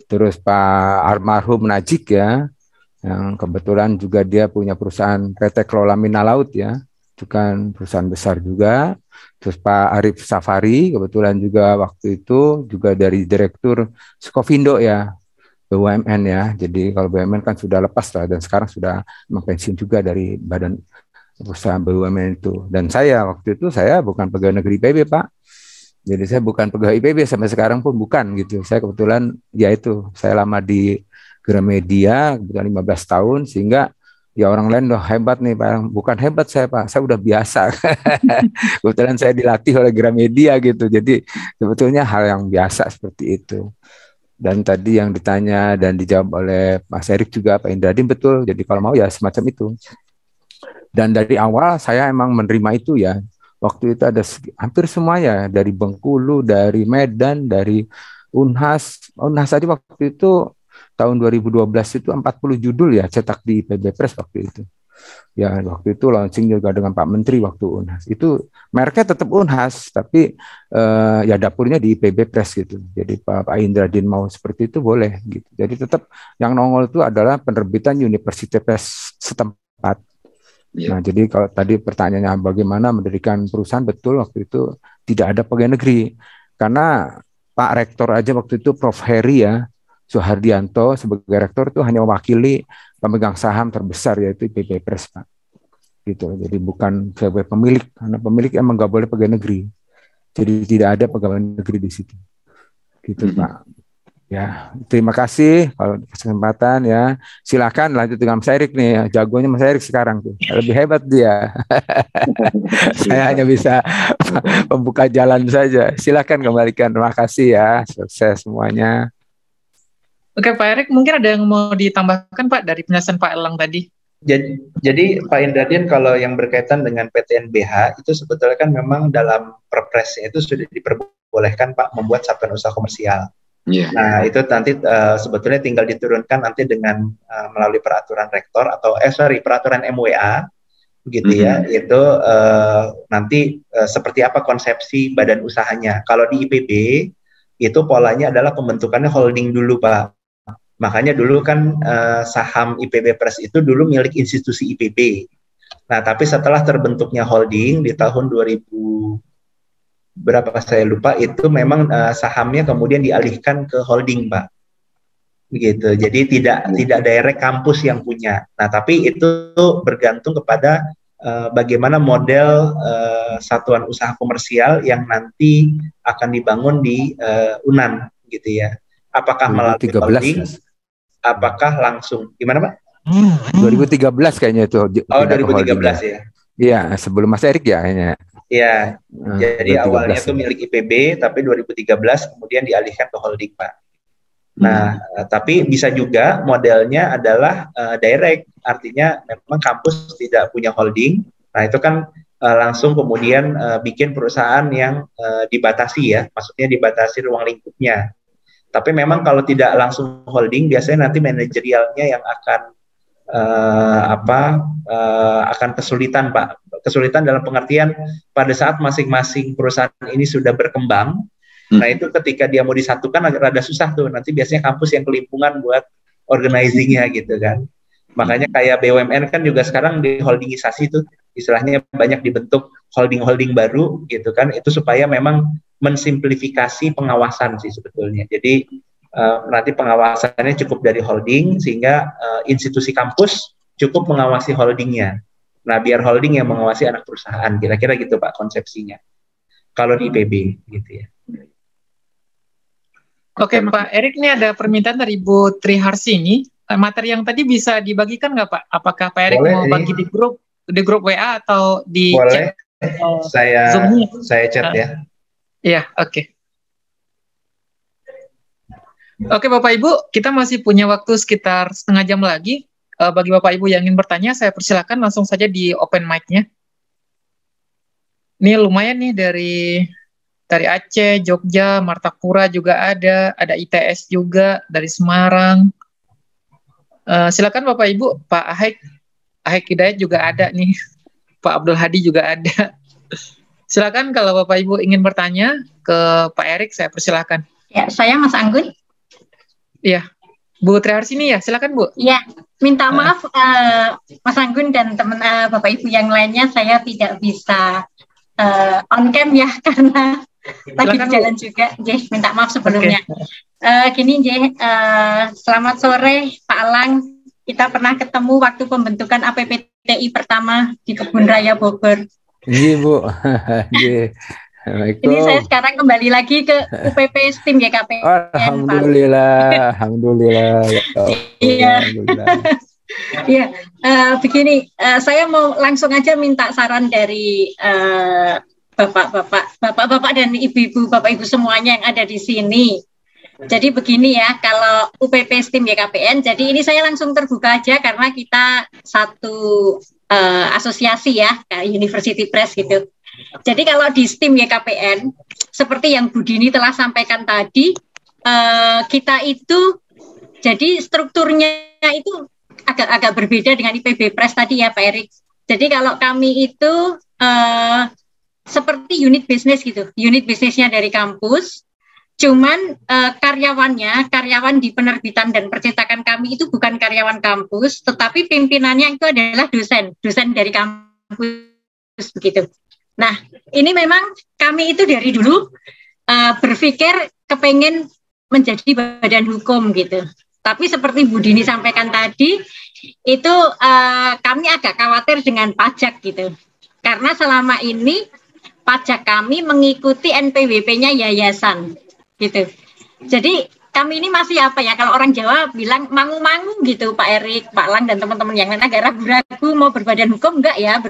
Speaker 7: Terus Pak almarhum Najik ya, yang kebetulan juga dia punya perusahaan PT Kelola Mina Laut ya, itu kan perusahaan besar juga. Terus Pak Arif Safari kebetulan juga waktu itu juga dari direktur Skovindo ya, BUMN ya. Jadi kalau BUMN kan sudah lepas lah dan sekarang sudah pensiun juga dari badan perusahaan BUMN itu. Dan saya waktu itu saya bukan pegawai negeri IPB Pak. Jadi saya bukan pegawai IPB sampai sekarang pun bukan gitu. Saya kebetulan ya itu saya lama di Gramedia kebetulan 15 tahun sehingga ya orang lain udah hebat nih Pak. Bukan hebat saya Pak, saya udah biasa. Kebetulan saya dilatih oleh Gramedia gitu. Jadi sebetulnya hal yang biasa seperti itu. Dan tadi yang ditanya dan dijawab oleh Mas Erik juga Pak Indradin betul. Jadi kalau mau ya semacam itu. Dan dari awal saya emang menerima itu ya. Waktu itu ada hampir semuanya dari Bengkulu, dari Medan, dari Unhas. Unhas tadi waktu itu tahun 2012 itu 40 judul ya cetak di IPB Press waktu itu. Ya waktu itu launching juga dengan Pak Menteri waktu Unhas. Itu mereknya tetap Unhas tapi ya dapurnya di IPB Press gitu. Jadi Pak Indradin mau seperti itu boleh gitu. Jadi tetap yang nongol itu adalah penerbitan Universitas setempat. Nah, jadi kalau tadi pertanyaannya bagaimana mendirikan perusahaan, betul waktu itu tidak ada pegawai negeri. Karena Pak Rektor aja waktu itu Prof. Heri ya, Suhardianto sebagai rektor itu hanya mewakili pemegang saham terbesar yaitu IPB Press Pak. Gitu. Jadi bukan sebagai pemilik, karena pemilik emang nggak boleh pegawai negeri. Jadi tidak ada pegawai negeri di situ. Gitu Pak. Ya, terima kasih kalau kesempatan ya. Silakan lanjut dengan Mas Erik nih. Jagonya Mas Erik sekarang tuh. Lebih hebat dia. Saya hanya bisa membuka jalan saja. Silakan kembalikan. Terima kasih ya. Sukses semuanya.
Speaker 1: Oke Pak Erik, mungkin ada yang mau ditambahkan Pak dari penjelasan Pak Elang tadi?
Speaker 4: Jadi Pak Indradin kalau yang berkaitan dengan PTNBH itu sebetulnya kan memang dalam perpresnya itu sudah diperbolehkan Pak membuat satuan usaha komersial.
Speaker 6: Yeah.
Speaker 4: Nah itu nanti sebetulnya tinggal diturunkan nanti dengan melalui peraturan rektor atau peraturan MWA begitu ya. Itu nanti seperti apa konsepsi badan usahanya. Kalau di IPB itu polanya adalah pembentukannya holding dulu, Pak. Makanya dulu kan saham IPB Press itu dulu milik institusi IPB. Nah, tapi setelah terbentuknya holding di tahun 2000 berapa saya lupa, itu memang sahamnya kemudian dialihkan ke holding, Pak. Begitu. Jadi tidak direct kampus yang punya. Nah, tapi itu bergantung kepada bagaimana model satuan usaha komersial yang nanti akan dibangun di UNAN, gitu ya. Apakah melalui holding? Apakah langsung gimana, Pak?
Speaker 7: 2013 kayaknya itu.
Speaker 4: Oh, 2013 ya.
Speaker 7: Iya, sebelum Mas Erik ya kayaknya.
Speaker 4: Iya. Jadi awalnya itu milik IPB, tapi 2013 kemudian dialihkan ke holding, Pak. Nah, tapi bisa juga modelnya adalah direct, artinya memang kampus tidak punya holding. Nah, itu kan langsung kemudian bikin perusahaan yang dibatasi ya, maksudnya dibatasi ruang lingkupnya. Tapi memang kalau tidak langsung holding, biasanya nanti manajerialnya yang akan akan kesulitan, Pak. Kesulitan dalam pengertian pada saat masing-masing perusahaan ini sudah berkembang. Nah, itu ketika dia mau disatukan agak rada susah tuh. Nanti biasanya kampus yang kelimpungan buat organizing-nya gitu kan. Makanya kayak BUMN kan juga sekarang di holdingisasi tuh, istilahnya banyak dibentuk holding-holding baru gitu kan. Itu supaya memang mensimplifikasi pengawasan sih sebetulnya. Jadi nanti pengawasannya cukup dari holding sehingga institusi kampus cukup mengawasi holdingnya. Nah, biar holding yang mengawasi anak perusahaan. Kira-kira gitu, Pak, konsepsinya. Kalau di IPB gitu ya.
Speaker 1: Oke, Pak Erik, ini ada permintaan dari Bu Triharsini. Materi yang tadi bisa dibagikan nggak, Pak? Apakah Pak Erik mau bagi di grup WA atau di
Speaker 4: boleh.
Speaker 1: Chat?
Speaker 4: Saya chat ya.
Speaker 1: Iya, oke. Oke, Bapak Ibu, kita masih punya waktu sekitar setengah jam lagi. Bagi Bapak Ibu yang ingin bertanya, saya persilakan langsung saja di open mic-nya. Ini lumayan nih dari Aceh, Jogja, Martapura juga ada ITS juga dari Semarang. Silakan Bapak Ibu, Pak Ahek Hidayat juga ada nih, Pak Abdul Hadi juga ada. Silakan kalau Bapak Ibu ingin bertanya ke Pak Erik, saya persilakan.
Speaker 8: Ya, saya Mas Anggun.
Speaker 1: Iya, Bu Triharsini ya, silakan Bu.
Speaker 8: Iya, minta maaf Mas Anggun dan teman Bapak Ibu yang lainnya, saya tidak bisa on cam ya karena lagi di jalan juga. Jeh, minta maaf sebelumnya. Gini Jeh, selamat sore Pak Alang. Kita pernah ketemu waktu pembentukan APPTI pertama di Kebun Raya Bogor.
Speaker 7: Iya Bu. Iya.
Speaker 8: Ini saya sekarang kembali lagi ke UPP STIM YKPN.
Speaker 7: Alhamdulillah, alhamdulillah.
Speaker 8: Iya. Iya, begini, saya mau langsung aja minta saran dari bapak-bapak dan ibu-ibu, bapak-ibu semuanya yang ada di sini. Jadi begini ya, kalau UPP STIM YKPN, jadi ini saya langsung terbuka aja karena kita satu asosiasi ya, University Press gitu. Jadi kalau di STIM YKPN, seperti yang Bu Dini telah sampaikan tadi, kita itu, jadi strukturnya itu agak berbeda dengan IPB Press tadi ya Pak Erik. Jadi kalau kami itu seperti unit bisnis gitu, unit bisnisnya dari kampus, cuman karyawan di penerbitan dan percetakan kami itu bukan karyawan kampus, tetapi pimpinannya itu adalah dosen dari kampus begitu. Nah, ini memang kami itu dari dulu berpikir kepengen menjadi badan hukum gitu. Tapi seperti Bu Dini sampaikan tadi, itu kami agak khawatir dengan pajak gitu. Karena selama ini pajak kami mengikuti NPWP-nya yayasan gitu. Jadi kami ini masih apa ya, kalau orang Jawa bilang mangu-mangu gitu Pak Erik, Pak Lang dan teman-teman yang lain agak ragu-ragu mau berbadan hukum enggak ya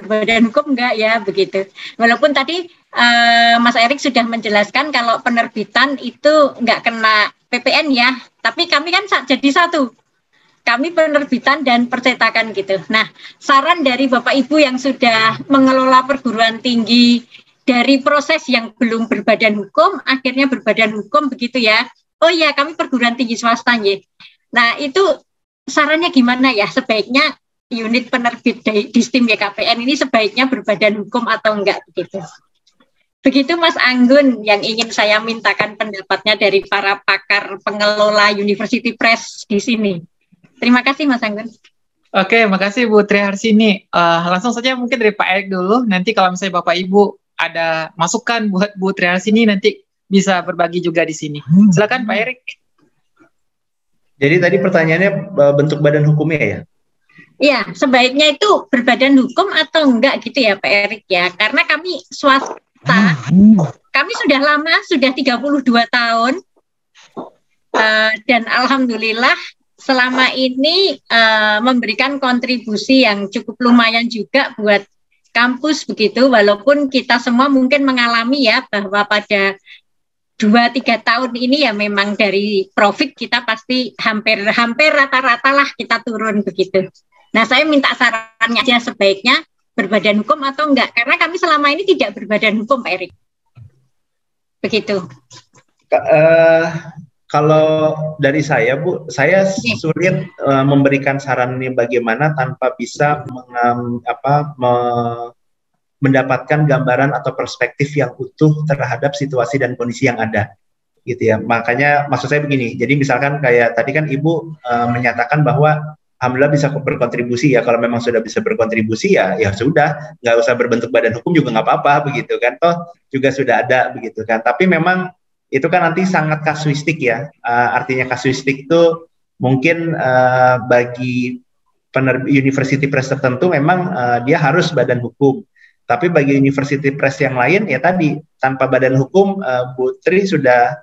Speaker 8: begitu. Walaupun tadi Mas Erik sudah menjelaskan kalau penerbitan itu enggak kena PPN ya, tapi kami kan jadi satu. Kami penerbitan dan percetakan gitu. Nah, saran dari Bapak Ibu yang sudah mengelola perguruan tinggi dari proses yang belum berbadan hukum akhirnya berbadan hukum begitu ya. Oh iya, kami perguruan tinggi swasta ya. Nah, itu sarannya gimana ya? Sebaiknya unit penerbit di STIM YKPN ini sebaiknya berbadan hukum atau enggak begitu? Begitu Mas Anggun yang ingin saya mintakan pendapatnya dari para pakar pengelola University Press di sini. Terima kasih Mas Anggun.
Speaker 1: Oke, makasih Bu Triharsini. Langsung saja mungkin dari Pak Erik dulu. Nanti kalau misalnya Bapak Ibu ada masukan buat Bu Triharsini, nanti bisa berbagi juga di sini. Silakan Pak Erik.
Speaker 4: Jadi tadi pertanyaannya bentuk badan hukumnya ya?
Speaker 8: Iya, sebaiknya itu berbadan hukum atau enggak gitu ya Pak Erik ya. Karena kami swasta, kami sudah lama, sudah 32 tahun. Dan alhamdulillah selama ini memberikan kontribusi yang cukup lumayan juga buat kampus begitu. Walaupun kita semua mungkin mengalami ya bahwa pada 2-3 tahun ini ya memang dari profit kita pasti hampir rata-rata lah kita turun begitu. Nah, saya minta sarannya aja sebaiknya berbadan hukum atau enggak, karena kami selama ini tidak berbadan hukum, Pak Erik. Begitu.
Speaker 4: Kalau dari saya, Bu, saya sulit memberikan saran ini bagaimana tanpa bisa mendapatkan gambaran atau perspektif yang utuh terhadap situasi dan kondisi yang ada, gitu ya. Makanya maksud saya begini. Jadi misalkan kayak tadi kan Ibu menyatakan bahwa alhamdulillah bisa berkontribusi ya. Kalau memang sudah bisa berkontribusi ya sudah, nggak usah berbentuk badan hukum juga nggak apa-apa begitu kan. Toh juga sudah ada begitu kan. Tapi memang itu kan nanti sangat kasuistik ya. Artinya kasuistik itu mungkin bagi university press tertentu memang dia harus badan hukum. Tapi bagi university press yang lain ya tadi tanpa badan hukum, Bu Tri sudah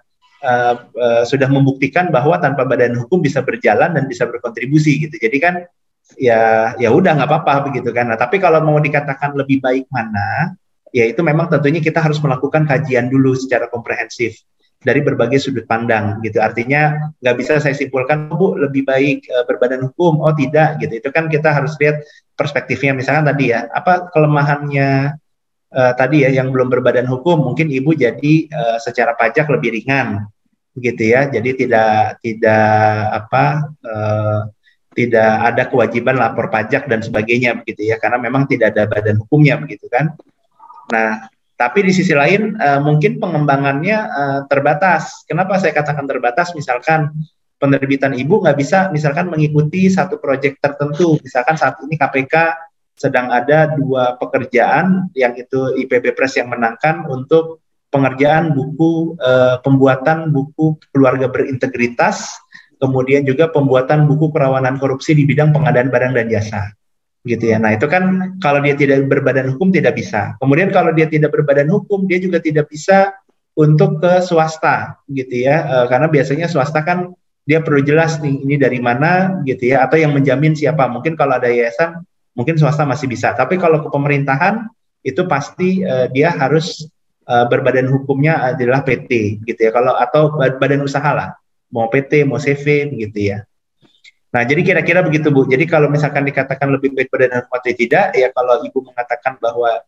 Speaker 4: membuktikan bahwa tanpa badan hukum bisa berjalan dan bisa berkontribusi gitu. Jadi kan ya udah nggak apa-apa begitu kan. Nah, tapi kalau mau dikatakan lebih baik mana, ya itu memang tentunya kita harus melakukan kajian dulu secara komprehensif dari berbagai sudut pandang gitu. Artinya nggak bisa saya simpulkan, Bu, lebih baik berbadan hukum, oh tidak gitu. Itu kan kita harus lihat perspektifnya. Misalkan tadi ya, apa kelemahannya tadi ya yang belum berbadan hukum, mungkin Ibu jadi secara pajak lebih ringan begitu ya. Jadi tidak ada kewajiban lapor pajak dan sebagainya begitu ya, karena memang tidak ada badan hukumnya begitu kan. Nah, tapi di sisi lain mungkin pengembangannya terbatas. Kenapa saya katakan terbatas? Misalkan penerbitan Ibu nggak bisa misalkan mengikuti satu proyek tertentu. Misalkan saat ini KPK sedang ada 2 pekerjaan, yang itu IPB Press yang menangkan untuk pengerjaan buku, pembuatan buku keluarga berintegritas, kemudian juga pembuatan buku kerawanan korupsi di bidang pengadaan barang dan jasa. Gitu ya. Nah, itu kan kalau dia tidak berbadan hukum tidak bisa. Kemudian kalau dia tidak berbadan hukum, dia juga tidak bisa untuk ke swasta gitu ya. Karena biasanya swasta kan dia perlu jelas nih ini dari mana gitu ya, atau yang menjamin siapa. Mungkin kalau ada yayasan, mungkin swasta masih bisa. Tapi kalau ke pemerintahan itu pasti dia harus berbadan hukumnya adalah PT gitu ya. Kalau atau badan usaha lah, mau PT, mau CV gitu ya. Nah, jadi kira-kira begitu, Bu. Jadi kalau misalkan dikatakan lebih baik badan hukum atau tidak, ya kalau Ibu mengatakan bahwa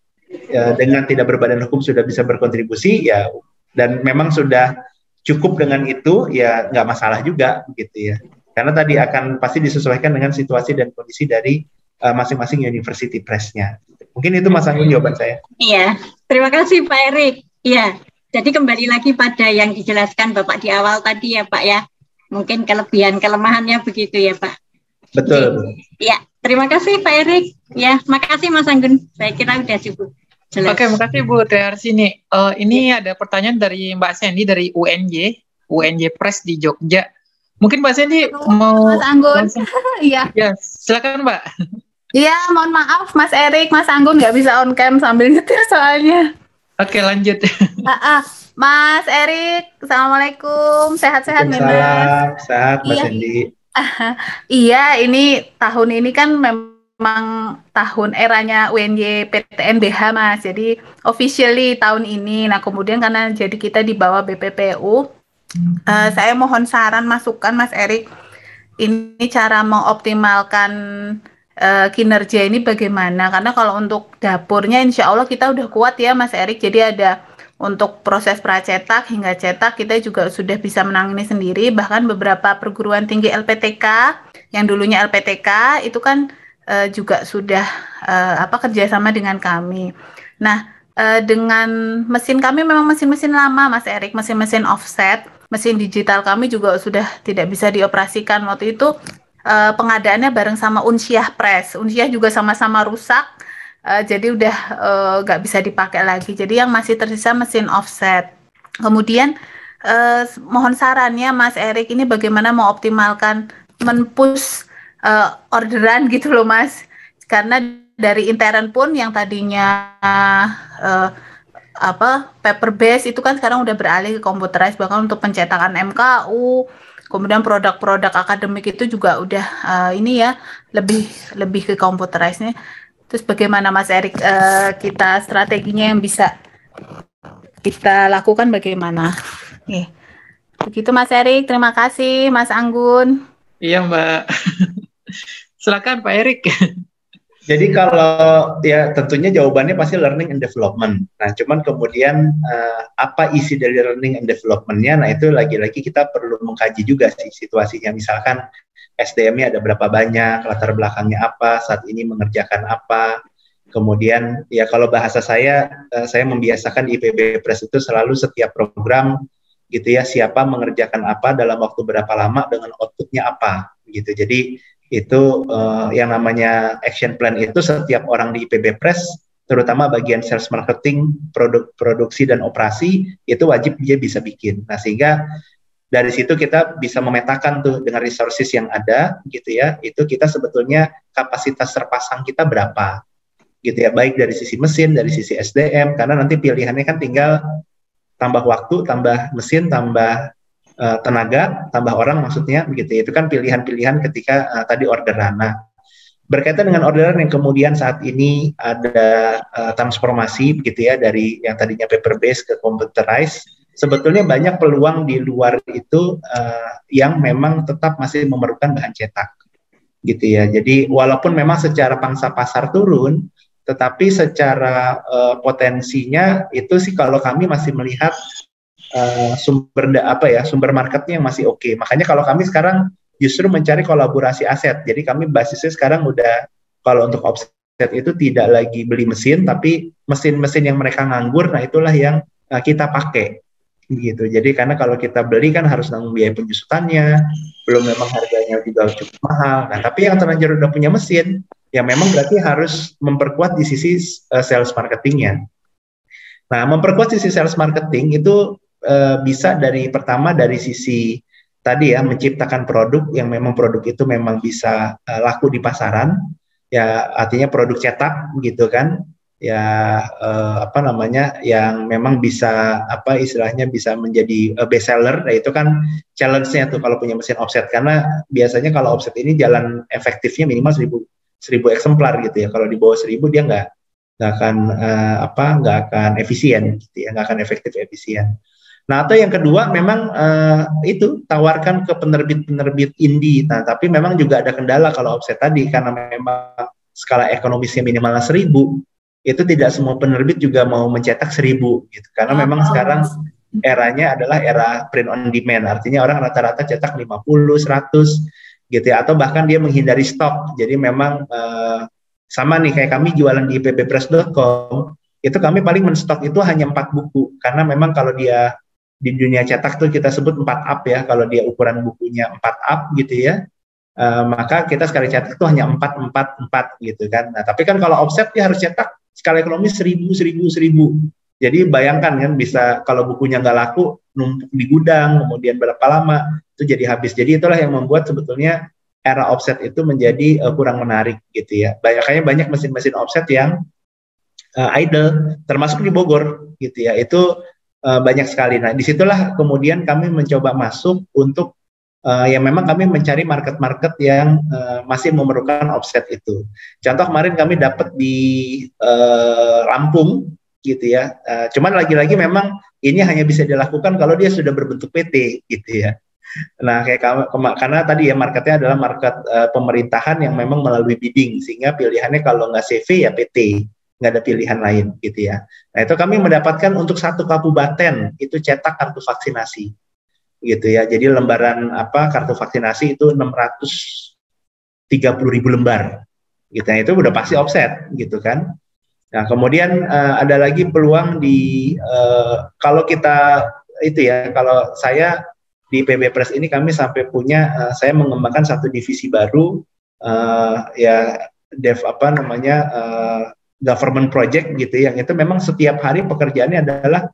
Speaker 4: dengan tidak berbadan hukum sudah bisa berkontribusi, ya dan memang sudah cukup dengan itu, ya nggak masalah juga, gitu ya. Karena tadi akan pasti disesuaikan dengan situasi dan kondisi dari masing-masing university press-nya. Mungkin itu Mas Anggun jawaban saya.
Speaker 8: Iya, terima kasih Pak Erik. Iya, jadi kembali lagi pada yang dijelaskan Bapak di awal tadi ya Pak ya. Mungkin kelebihan kelemahannya begitu ya Pak.
Speaker 4: Betul.
Speaker 8: Ya, terima kasih Pak Erik. Ya, makasih Mas Anggun. Saya kira udah cukup jelas.
Speaker 1: Oke, makasih Bu Triharsini. Ini ada pertanyaan dari Mbak Sandy dari UNJ Press di Jogja. Mungkin Mbak Sandy mau
Speaker 9: Mas Anggun. Iya.
Speaker 1: Ya, silakan Mbak.
Speaker 9: Iya, mohon maaf Mas Erik, Mas Anggun nggak bisa on cam sambil nyetir soalnya.
Speaker 1: Oke, lanjut.
Speaker 9: Mas Erik, assalamualaikum, sehat-sehat nih Mas.
Speaker 4: Salam, sehat Mbak Sandy.
Speaker 9: Iya, ini tahun ini kan memang tahun eranya UNJ PTNBH Mas. Jadi officially tahun ini. Nah kemudian karena jadi kita di bawah BPPU, saya mohon saran masukan Mas Erik. Ini cara mengoptimalkan kinerja ini bagaimana? Karena kalau untuk dapurnya insya Allah kita udah kuat ya Mas Erik. Jadi ada untuk proses pracetak hingga cetak kita juga sudah bisa menangani sendiri. Bahkan beberapa perguruan tinggi LPTK yang dulunya LPTK itu kan juga sudah kerjasama dengan kami. Nah dengan mesin kami memang mesin-mesin lama, Mas Erik, mesin-mesin offset, mesin digital kami juga sudah tidak bisa dioperasikan. Waktu itu pengadaannya bareng sama Unsyah Press. Unsyah juga sama-sama rusak, jadi udah nggak bisa dipakai lagi. Jadi yang masih tersisa mesin offset. Kemudian mohon sarannya Mas Erik, ini bagaimana mengoptimalkan men-push orderan gitu loh Mas. Karena dari intern pun yang tadinya paper base itu kan sekarang udah beralih ke computerized, bahkan untuk pencetakan MKU, kemudian produk-produk akademik itu juga udah ini ya lebih ke computerized nih. Terus bagaimana Mas Erik, kita strateginya yang bisa kita lakukan bagaimana? Begitu Mas Erik, terima kasih Mas Anggun.
Speaker 2: Iya Mbak. Silakan Pak Erik.
Speaker 4: Jadi kalau ya tentunya jawabannya pasti learning and development. Nah, cuman kemudian apa isi dari learning and development-nya? Nah, itu lagi-lagi kita perlu mengkaji juga sih situasinya. Misalkan SDM-nya ada berapa banyak, latar belakangnya apa, saat ini mengerjakan apa. Kemudian ya kalau bahasa saya membiasakan di IPB Press itu selalu setiap program gitu ya, siapa mengerjakan apa dalam waktu berapa lama dengan outputnya apa gitu. Jadi itu yang namanya action plan itu setiap orang di IPB Press, terutama bagian sales marketing, produksi dan operasi, itu wajib dia bisa bikin. Nah, sehingga dari situ kita bisa memetakan tuh dengan resources yang ada gitu ya, itu kita sebetulnya kapasitas terpasang kita berapa gitu ya, baik dari sisi mesin, dari sisi SDM, karena nanti pilihannya kan tinggal tambah waktu, tambah mesin, tambah tenaga, tambah orang maksudnya begitu. Itu kan pilihan-pilihan ketika tadi orderan. Nah, berkaitan dengan orderan yang kemudian saat ini ada transformasi begitu ya, dari yang tadinya paper based ke computerized, sebetulnya banyak peluang di luar itu yang memang tetap masih memerlukan bahan cetak gitu ya. Jadi walaupun memang secara pangsa pasar turun, tetapi secara potensinya itu sih kalau kami masih melihat sumber marketnya yang masih oke. Makanya kalau kami sekarang justru mencari kolaborasi aset. Jadi kami basisnya sekarang udah, kalau untuk offset itu tidak lagi beli mesin, tapi mesin-mesin yang mereka nganggur, nah itulah yang kita pakai gitu. Jadi karena kalau kita beli kan harus nanggung biaya penyusutannya, belum memang harganya juga cukup mahal. Nah, tapi yang terlanjur udah punya mesin, ya memang berarti harus memperkuat di sisi sales marketingnya. Nah, memperkuat sisi sales marketing itu bisa pertama dari sisi tadi ya, menciptakan produk yang memang produk itu memang bisa laku di pasaran, ya artinya produk cetak gitu kan, ya yang memang bisa istilahnya bisa menjadi best seller. Nah, itu kan challenge-nya tuh kalau punya mesin offset, karena biasanya kalau offset ini jalan efektifnya minimal 1000 eksemplar gitu ya. Kalau di bawah 1000 dia nggak akan efisien gitu ya, nggak akan efisien. Nah, atau yang kedua memang itu tawarkan ke penerbit indie. Nah, tapi memang juga ada kendala kalau offset tadi, karena memang skala ekonomisnya minimal 1000, itu tidak semua penerbit juga mau mencetak 1000 gitu. Karena memang sekarang eranya adalah era print on demand, artinya orang rata-rata cetak 50, 100 gitu ya, atau bahkan dia menghindari stok. Jadi memang sama nih kayak kami jualan di pppress.com, itu kami paling menstok itu hanya 4 buku, karena memang kalau dia di dunia cetak tuh kita sebut 4 up ya, kalau dia ukuran bukunya 4 up gitu ya, maka kita sekali cetak itu hanya 4 gitu kan. Nah, tapi kan kalau offset dia harus cetak skala ekonomi 1000. Jadi bayangkan kan, bisa kalau bukunya nggak laku, numpuk di gudang, kemudian berapa lama itu jadi habis. Jadi itulah yang membuat sebetulnya era offset itu menjadi kurang menarik gitu ya. Kayaknya banyak mesin-mesin offset yang idle, termasuk di Bogor gitu ya. Itu banyak sekali. Nah, disitulah kemudian kami mencoba masuk untuk yang memang kami mencari market-market yang masih memerlukan offset itu. Contoh kemarin kami dapat di Lampung gitu ya. Cuman lagi-lagi memang ini hanya bisa dilakukan kalau dia sudah berbentuk PT gitu ya. Nah, karena tadi ya marketnya adalah market pemerintahan yang memang melalui bidding, sehingga pilihannya kalau nggak CV ya PT. Nggak ada pilihan lain gitu ya. Nah, itu kami mendapatkan untuk 1 kabupaten itu cetak kartu vaksinasi gitu ya. Jadi lembaran kartu vaksinasi itu 630.000 lembar gitu. Nah, itu udah pasti offset gitu kan. Nah, kemudian ada lagi peluang di kalau kita itu ya, kalau saya di PB Press ini kami sampai punya saya mengembangkan satu divisi baru ya government project gitu, yang itu memang setiap hari pekerjaannya adalah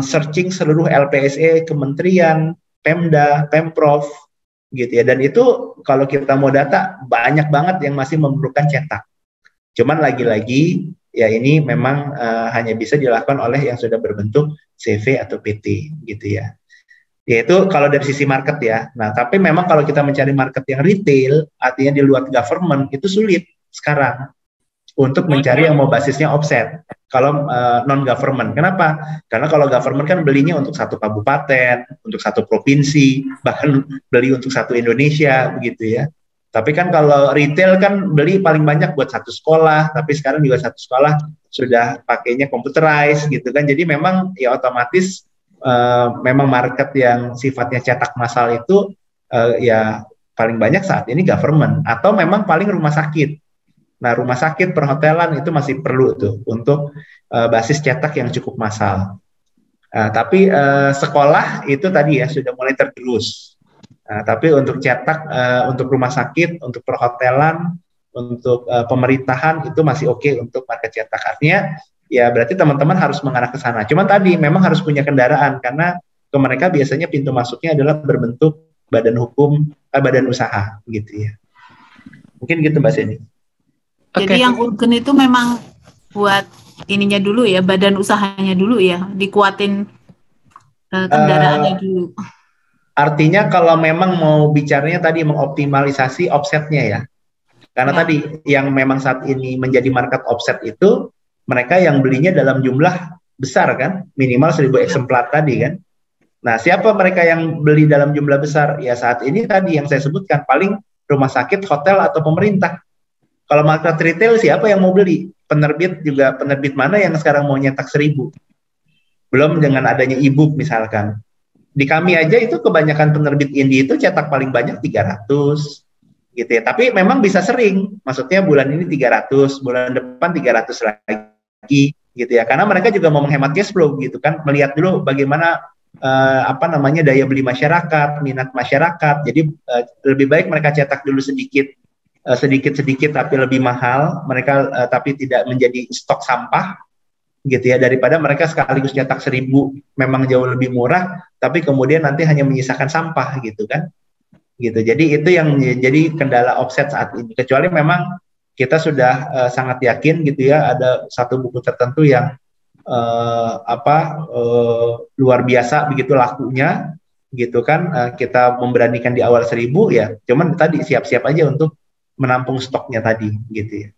Speaker 4: searching seluruh LPSE, kementerian, Pemda, Pemprov gitu ya. Dan itu kalau kita mau data banyak banget yang masih memerlukan cetak. Cuman lagi-lagi ya ini memang hanya bisa dilakukan oleh yang sudah berbentuk CV atau PT gitu ya. Yaitu kalau dari sisi market ya. Nah, tapi memang kalau kita mencari market yang retail, artinya di luar government, itu sulit sekarang untuk mencari yang mau basisnya offset. Kalau non-government. Kenapa? Karena kalau government kan belinya untuk satu kabupaten, untuk satu provinsi, bahkan beli untuk satu Indonesia, begitu ya. Tapi kan kalau retail kan beli paling banyak buat satu sekolah, tapi sekarang juga satu sekolah sudah pakainya computerized gitu kan. Jadi memang ya otomatis memang market yang sifatnya cetak massal itu ya paling banyak saat ini government atau memang paling rumah sakit. Nah, rumah sakit, perhotelan itu masih perlu tuh untuk basis cetak yang cukup massal. Tapi sekolah itu tadi ya sudah mulai tergerus. Tapi untuk cetak, untuk rumah sakit, untuk perhotelan, untuk pemerintahan itu masih oke untuk market cetak. Artinya ya berarti teman-teman harus mengarah ke sana. Cuman tadi memang harus punya kendaraan karena ke mereka biasanya pintu masuknya adalah berbentuk badan hukum, badan usaha gitu ya. Mungkin gitu Mbak Seni.
Speaker 9: Jadi yang urgen itu memang buat ininya dulu ya, badan usahanya dulu ya, dikuatin kendaraannya dulu. Artinya
Speaker 4: kalau memang mau bicaranya tadi mengoptimalisasi offsetnya ya. Karena tadi yang memang saat ini menjadi market offset itu mereka yang belinya dalam jumlah besar kan, minimal 1000 eksemplar tadi kan. Nah, siapa mereka yang beli dalam jumlah besar? Ya saat ini tadi yang saya sebutkan, paling rumah sakit, hotel, atau pemerintah. Kalau market retail siapa yang mau beli? Penerbit juga, penerbit mana yang sekarang mau nyetak 1000? Belum dengan adanya e-book misalkan. Di kami aja itu kebanyakan penerbit indie itu cetak paling banyak 300 gitu ya. Tapi memang bisa sering, maksudnya bulan ini 300, bulan depan 300 lagi gitu ya, karena mereka juga mau menghemat cash flow gitu kan, melihat dulu bagaimana daya beli masyarakat, minat masyarakat. Jadi lebih baik mereka cetak dulu sedikit tapi lebih mahal mereka, tapi tidak menjadi stok sampah gitu ya, daripada mereka sekaligus cetak 1000 memang jauh lebih murah tapi kemudian nanti hanya menyisakan sampah gitu kan gitu. Jadi itu yang menjadi kendala offset saat ini, kecuali memang kita sudah sangat yakin gitu ya, ada satu buku tertentu yang luar biasa begitu lakunya gitu kan, kita memberanikan di awal 1000 ya, cuman tadi siap-siap aja untuk menampung stoknya tadi gitu ya.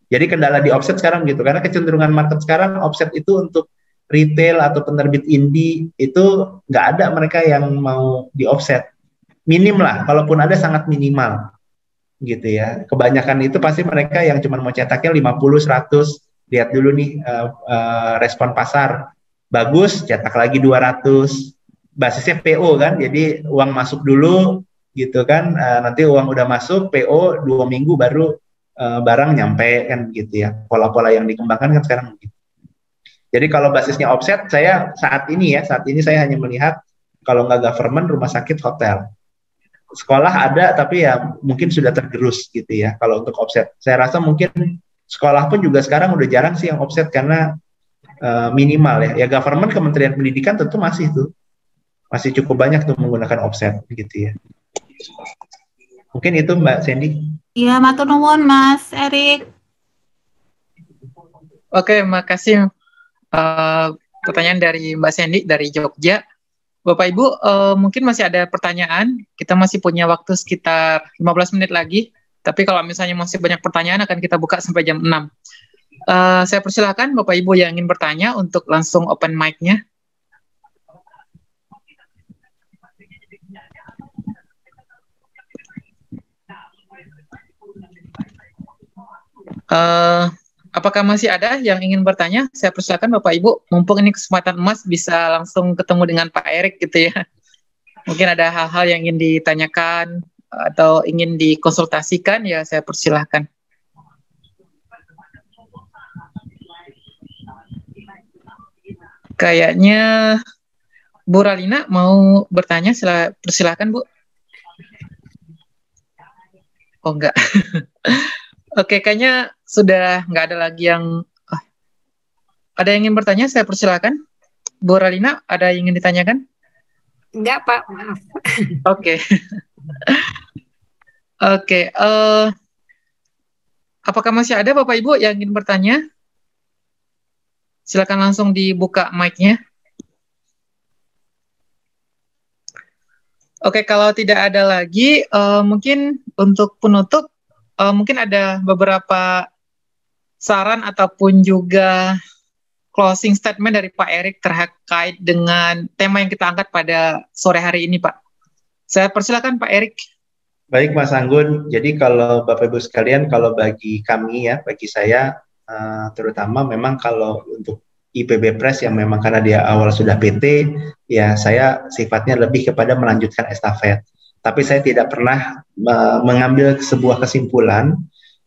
Speaker 4: Jadi kendala di offset sekarang gitu, karena kecenderungan market sekarang offset itu untuk retail atau penerbit indie itu nggak ada mereka yang mau di offset, minim lah, kalaupun ada sangat minimal gitu ya. Kebanyakan itu pasti mereka yang cuma mau cetaknya 50, 100, lihat dulu nih respon pasar bagus, cetak lagi 200, basisnya PO kan, jadi uang masuk dulu gitu kan, nanti uang udah masuk, PO 2 minggu baru barang nyampe kan gitu ya. Pola-pola yang dikembangkan kan sekarang gitu. Jadi kalau basisnya offset, saya saat ini saya hanya melihat kalau nggak government, rumah sakit, hotel. Sekolah ada tapi ya mungkin sudah tergerus gitu ya kalau untuk offset. Saya rasa mungkin sekolah pun juga sekarang udah jarang sih yang offset karena minimal ya. Ya government, Kementerian Pendidikan tentu masih cukup banyak tuh menggunakan offset gitu ya. Mungkin itu Mbak Sandy.
Speaker 9: Iya, matur nuwun Mas Erik.
Speaker 2: Oke, makasih. Pertanyaan dari Mbak Sandy dari Jogja. Bapak Ibu, mungkin masih ada pertanyaan. Kita masih punya waktu sekitar 15 menit lagi. Tapi kalau misalnya masih banyak pertanyaan, akan kita buka sampai jam 6. Saya persilahkan Bapak Ibu yang ingin bertanya untuk langsung open mic-nya. Apakah masih ada yang ingin bertanya? Saya persilakan Bapak Ibu, mumpung ini kesempatan emas bisa langsung ketemu dengan Pak Erik gitu ya. Mungkin ada hal-hal yang ingin ditanyakan atau ingin dikonsultasikan, ya saya persilahkan. Kayaknya Bu Ralina mau bertanya, persilakan Bu. Oh enggak. Oke, kayaknya sudah nggak ada lagi yang... ada yang ingin bertanya, saya persilakan. Bu Ralina, ada yang ingin ditanyakan?
Speaker 10: Enggak, Pak, maaf.
Speaker 2: Oke. Oke, apakah masih ada Bapak Ibu yang ingin bertanya? Silakan langsung dibuka mic-nya. Oke, kalau tidak ada lagi, mungkin untuk penutup, mungkin ada beberapa saran ataupun juga closing statement dari Pak Erik terkait dengan tema yang kita angkat pada sore hari ini, Pak. Saya persilakan Pak Erik.
Speaker 4: Baik, Mas Anggun. Jadi kalau Bapak Ibu sekalian, kalau bagi kami ya, bagi saya terutama memang kalau untuk IPB Press yang memang karena dia awal sudah PT, ya saya sifatnya lebih kepada melanjutkan estafet. Tapi saya tidak pernah mengambil sebuah kesimpulan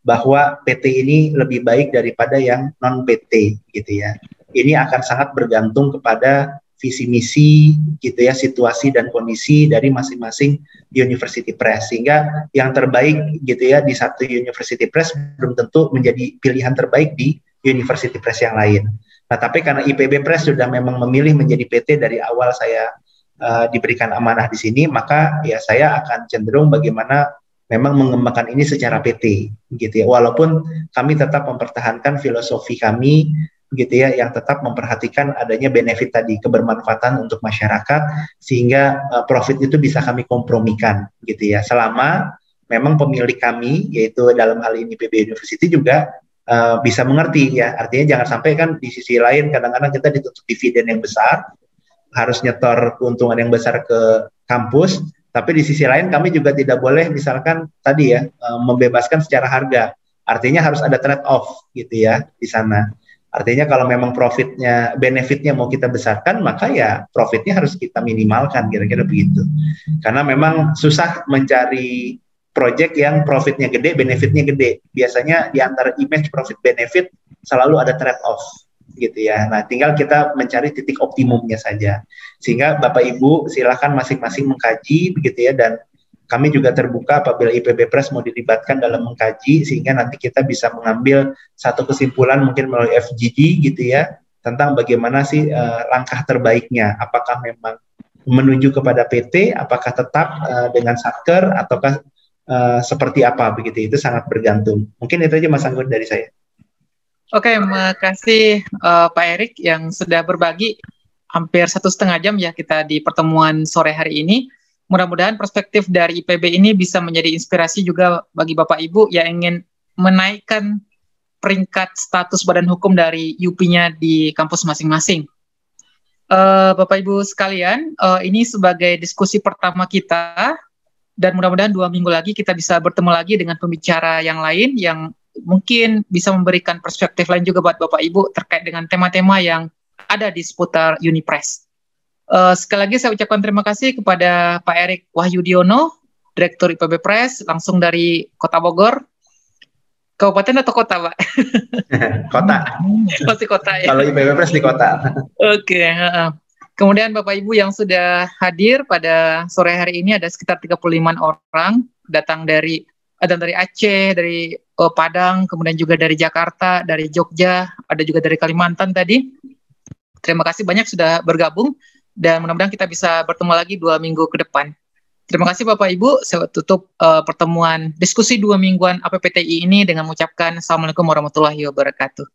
Speaker 4: bahwa PT ini lebih baik daripada yang non-PT gitu ya. Ini akan sangat bergantung kepada visi misi gitu ya, situasi dan kondisi dari masing-masing University Press, sehingga yang terbaik gitu ya di satu University Press belum tentu menjadi pilihan terbaik di University Press yang lain. Nah, tapi karena IPB Press sudah memang memilih menjadi PT dari awal saya diberikan amanah di sini, maka ya saya akan cenderung bagaimana memang mengembangkan ini secara PT gitu ya. Walaupun kami tetap mempertahankan filosofi kami gitu ya, yang tetap memperhatikan adanya benefit tadi, kebermanfaatan untuk masyarakat, sehingga profit itu bisa kami kompromikan gitu ya, selama memang pemilik kami, yaitu dalam hal ini PB University juga bisa mengerti ya. Artinya jangan sampai kan di sisi lain kadang-kadang kita dituntut dividen yang besar, harus nyetor keuntungan yang besar ke kampus, tapi di sisi lain kami juga tidak boleh misalkan tadi ya membebaskan secara harga. Artinya harus ada trade off gitu ya di sana. Artinya kalau memang profitnya, benefitnya mau kita besarkan, maka ya profitnya harus kita minimalkan, kira-kira begitu. Karena memang susah mencari project yang profitnya gede, benefitnya gede. Biasanya di antara image profit benefit selalu ada trade off gitu ya. Nah, tinggal kita mencari titik optimumnya saja. Sehingga Bapak Ibu silakan masing-masing mengkaji begitu ya, dan kami juga terbuka apabila IPB Press mau dilibatkan dalam mengkaji, sehingga nanti kita bisa mengambil satu kesimpulan mungkin melalui FGD gitu ya, tentang bagaimana sih langkah terbaiknya. Apakah memang menuju kepada PT, apakah tetap dengan satker, ataukah seperti apa begitu. Itu sangat bergantung. Mungkin itu aja Mas Anggun dari saya.
Speaker 2: Oke, makasih Pak Erik yang sudah berbagi hampir 1,5 jam ya kita di pertemuan sore hari ini. Mudah-mudahan perspektif dari IPB ini bisa menjadi inspirasi juga bagi Bapak Ibu yang ingin menaikkan peringkat status badan hukum dari UP-nya di kampus masing-masing. Bapak Ibu sekalian, ini sebagai diskusi pertama kita, dan mudah-mudahan 2 minggu lagi kita bisa bertemu lagi dengan pembicara yang lain yang mungkin bisa memberikan perspektif lain juga buat Bapak Ibu terkait dengan tema-tema yang ada di seputar Unipress. Sekali lagi saya ucapkan terima kasih kepada Pak Erik Wahyudiono, Direktur IPB Press, langsung dari Kota Bogor. Kabupaten atau kota, Pak?
Speaker 4: Kota.
Speaker 2: Masih kota ya?
Speaker 4: Kalau IPB Press di kota.
Speaker 2: Oke. Kemudian Bapak Ibu yang sudah hadir pada sore hari ini ada sekitar 35 orang, datang dari Aceh, dari Padang, kemudian juga dari Jakarta, dari Jogja, ada juga dari Kalimantan tadi. Terima kasih banyak sudah bergabung. Dan mudah-mudahan kita bisa bertemu lagi 2 minggu ke depan. Terima kasih Bapak Ibu. Saya tutup pertemuan diskusi 2 mingguan APPTI ini dengan mengucapkan Assalamualaikum warahmatullahi wabarakatuh.